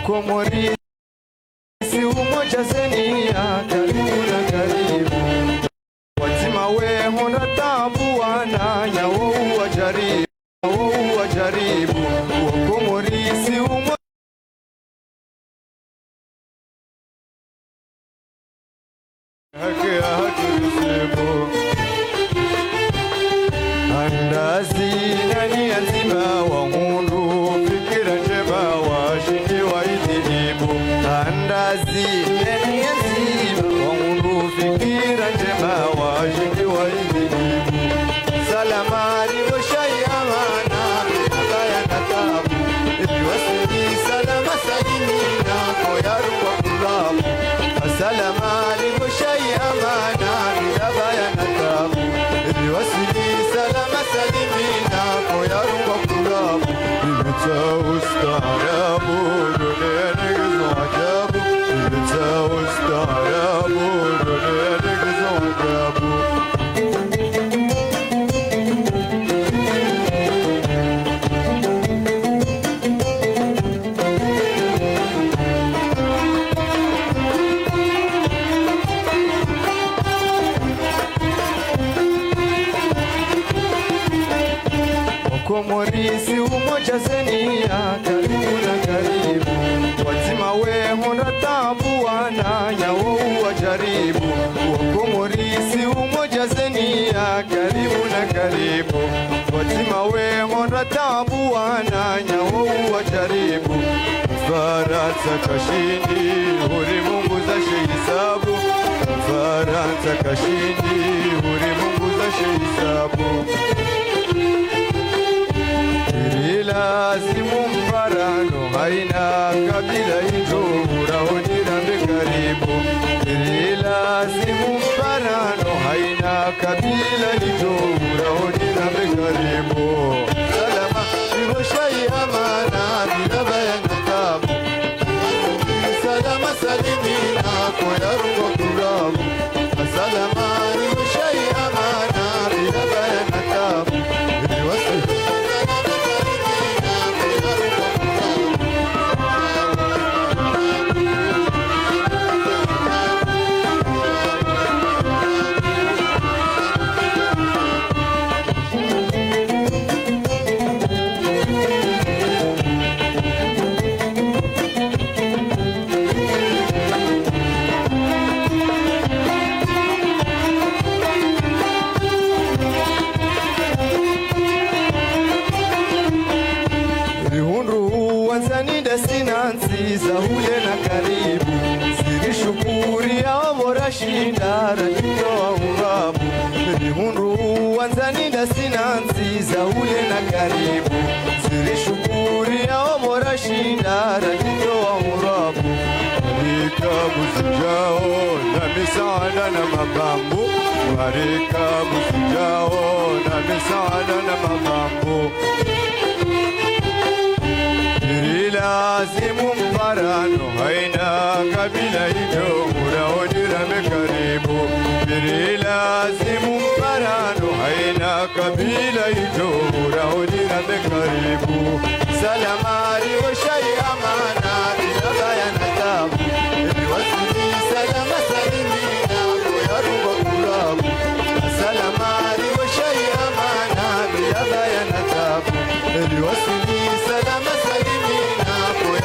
Komori si umoja zenia karibu na karibu watima we hona tabu wana nyawo wajaribu Komori si umoja haki ya haturisibu Andazi nani anzima wa mundu fikira njema washindi wa idilibu Andazi nani anzima wa mundu fikira njema washindi wa idilibu Salama alibo shai amana abaya na tabu Ibiwasili salama salimina koyaru kwa kulabu Salama alibo Wakomorisi umoja zenia, karibu na karibu. Watima we hona tabu wana nyawo wajaribu. Wakomorisi umoja zenia, karibu na karibu. Watima we hona tabu wana nyawo wajaribu. Faransa kashindi, huri Mungu za shehisabu. Faransa kashindi, huri Mungu za shehisabu. Lazimu mfarano haina kabila hicho uraonira karibu. Lazimu mfarano haina kabila hicho uraonira karibu. Salama iroshai amana bila bayana tabu. Salama salimina kwa yarungo kurabu. Salama iroshai amana bila bayana tabu. Sinansi za hule na karibu. Sirishukuri ya omora shindara nito wa urabu. Rihunru wanzanida sinansi za hule na karibu. Sirishukuri ya omora shindara nito wa urabu. Marikabu sijao na misaada na mabambu. Marikabu sijao na misaada na mabambu. Lazimu mfarano haina kabila hicho uraonira karibu. Lazimu mfarano haina kabila hicho uraonira karibu. Salamari washai amana bila bayana tabu. Wasili salama salimina yarungo kurabu. Salamari washai amana bila bayana tabu. Wasili salama salimina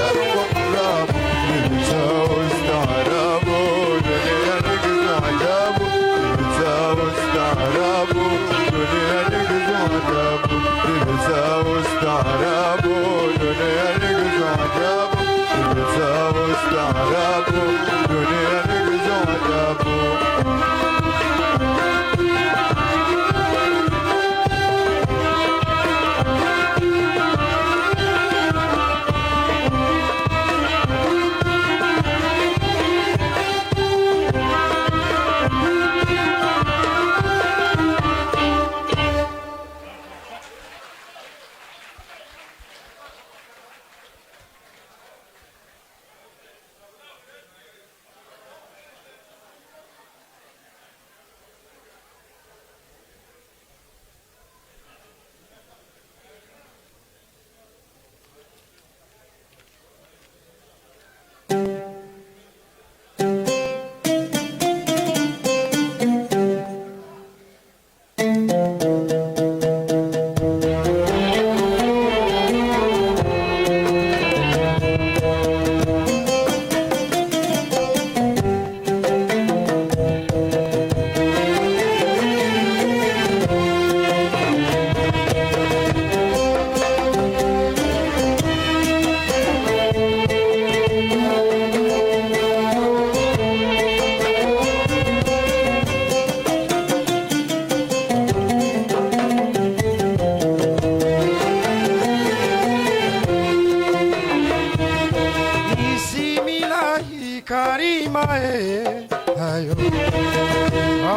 yarungo kurabu. Nilitao ustaarabu dunia nigizo ajabu. Nilitao ustaarabu dunia nigizo ajabu. Nilitao ustaarabu dunia nigizo ajabu. Nilitao ustaarabu dunia nigizo ajabu.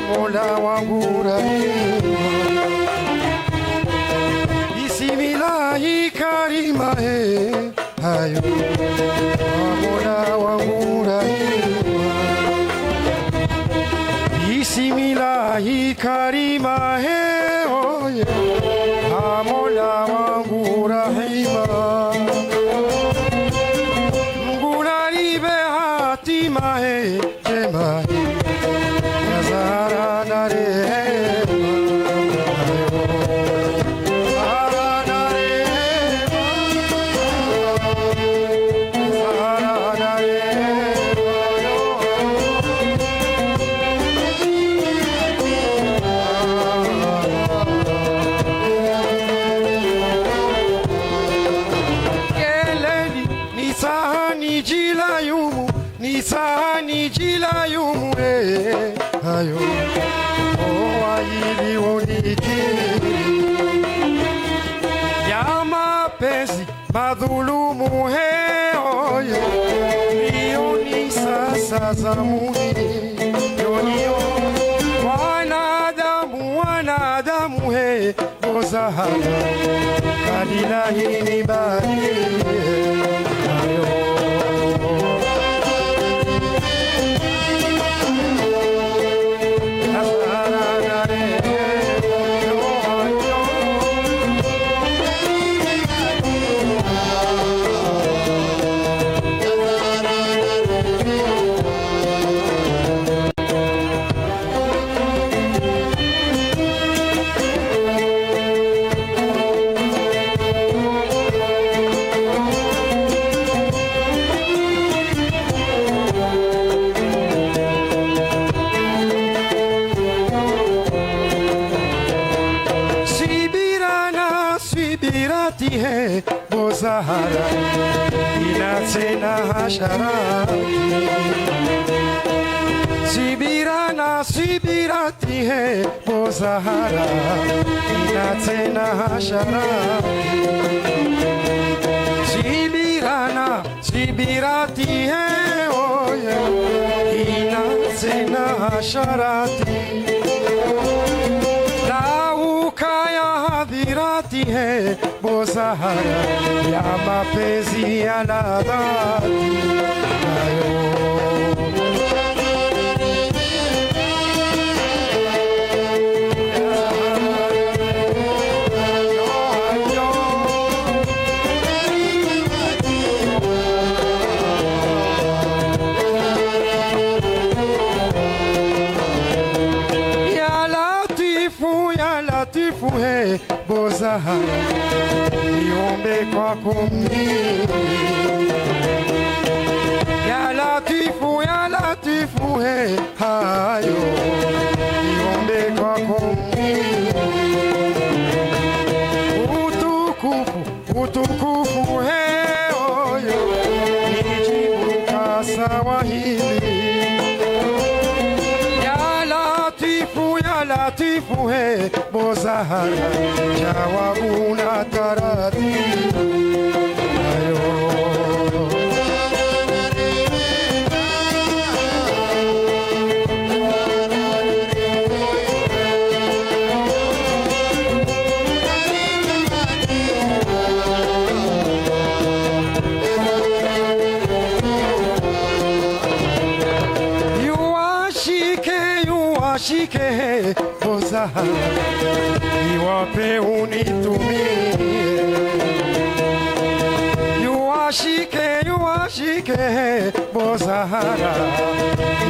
Mola wangu rahima, bismillahi karima hayo Mola wangu rahima, bismillahi karima oye Mola wangu rahima, Mgula libe hatima tema Nazara na rehema, Nazara na hayo owaili unikiri ya mapenzi madhulumu heoyo lioni sasa zamuni yonio wanadamu he bozahara kadilahini bari hayo Bozahara inatena hasharati sibirati he Bozahara inatena hasharati sibirati he oye inatena hasharati hadhirati he Bozahara ya mapenzi ya dhati he Bozahara niombe kwako mimi ya latifu he hayo niombe kwako mimi utukufu he oyo nijibu kasawa hili ya latifu he Bozahara jawabu na taratibu hayo Shike Bozahara iwape unitumie yuashike Bozahara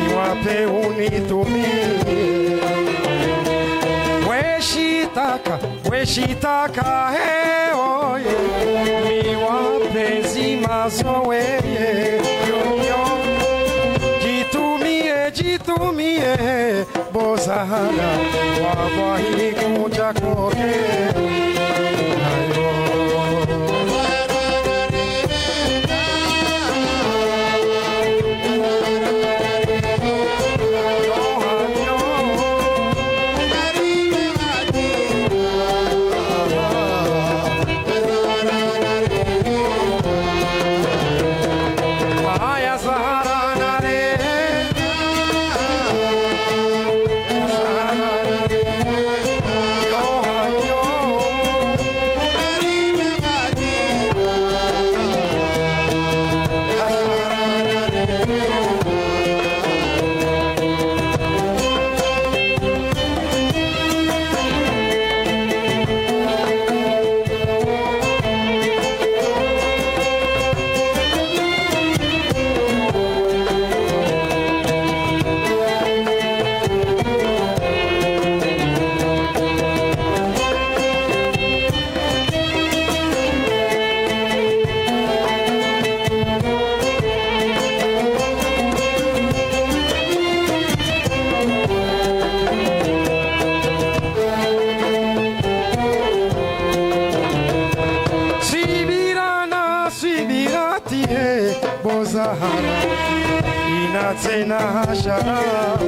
iwape unitumie weshitaka he oye miwapenzi mazoweye jitumie Bozahara wawahi kuja kote hayo Bozahara inatena hasharati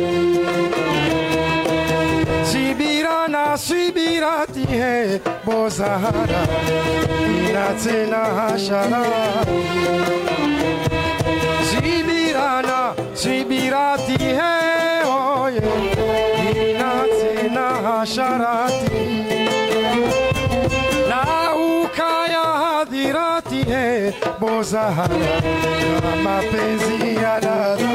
hai bozahara inatsena hashara Sibirana Sibirati hai oye inatsena hasharati Laukaya hadirati hai bozahara mapenzi yanada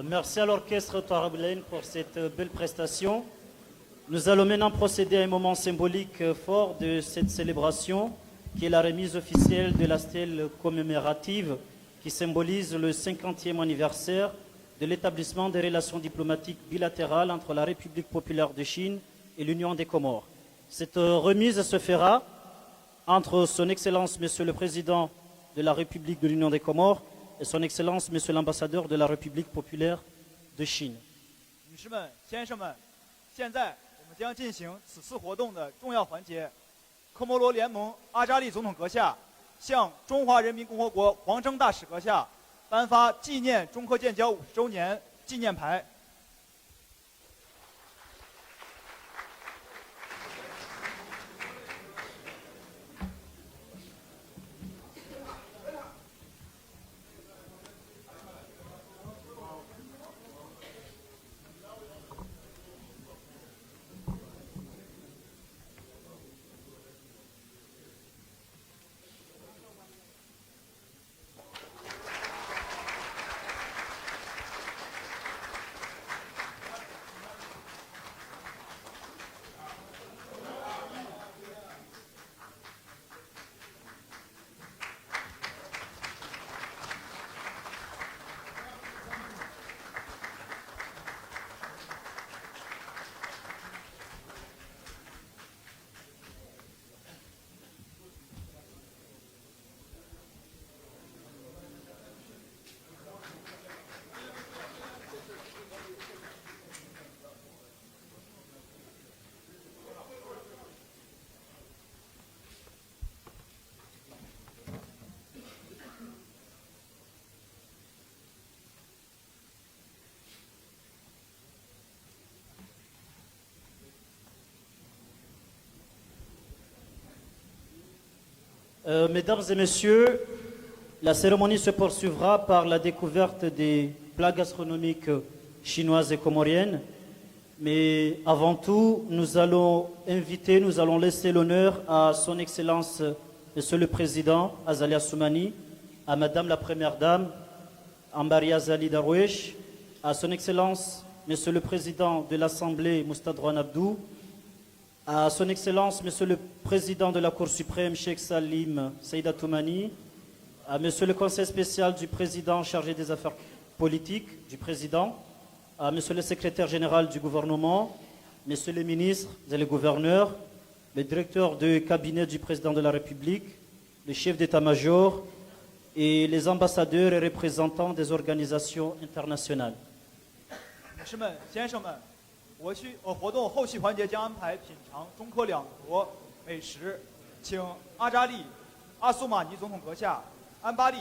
Merci à l'orchestre Toarablaine pour cette belle prestation. Nous allons maintenant procéder à un moment symbolique fort de cette célébration, qui est la remise officielle de la stèle commémorative qui symbolise le 50e anniversaire de l'établissement des relations diplomatiques bilatérales entre la République populaire de Chine et l'Union des Comores. Cette remise se fera entre Son Excellence Monsieur le Président de la République de l'Union des Comores et Son Excellence Monsieur l'Ambassadeur de la République populaire de Chine. 女士们、先生们，现在我们将进行此次活动的重要环节。科摩罗联盟阿扎利总统阁下向中华人民共和国皇城大使阁下颁发纪念中科建交50周年纪念牌。Mesdames et messieurs, la cérémonie se poursuivra par la découverte des plats gastronomiques chinoises et comoriennes. Mais avant tout, nous allons laisser l'honneur à Son Excellence, Monsieur le Président Azali Assoumani, à Madame la Première Dame Ambari Azali Darwesh, à Son Excellence, Monsieur le Président de l'Assemblée Moustadrouane Abdou, à Son Excellence, Monsieur le Président de la Cour suprême, Cheikh Salim Saïda Toumani, à Monsieur le Conseil spécial du Président chargé des affaires politiques, du Président, à Monsieur le secrétaire général du gouvernement, Messieurs les ministres et les gouverneurs, le directeur de cabinet du président de la République, le chef d'état-major et les ambassadeurs et représentants des organisations internationales. 女士们、先生们，活动后续环节将安排品尝中科两国美食，请阿扎利·阿苏马尼总统阁下、安巴利·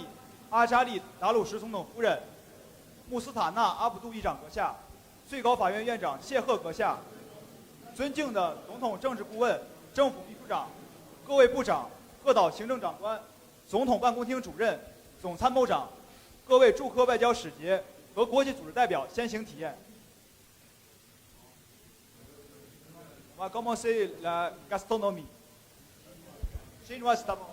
阿扎利·达鲁什总统夫人、穆斯塔纳·阿卜杜议长阁下、最高法院院长谢赫阁下、尊敬的总统政治顾问、政府秘书长、各位部长、各岛行政长官、总统办公厅主任、总参谋长、各位驻科外交使节和国际组织代表先行体验。On va commencer la gastronomie. Chinoise d'abord.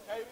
Kairi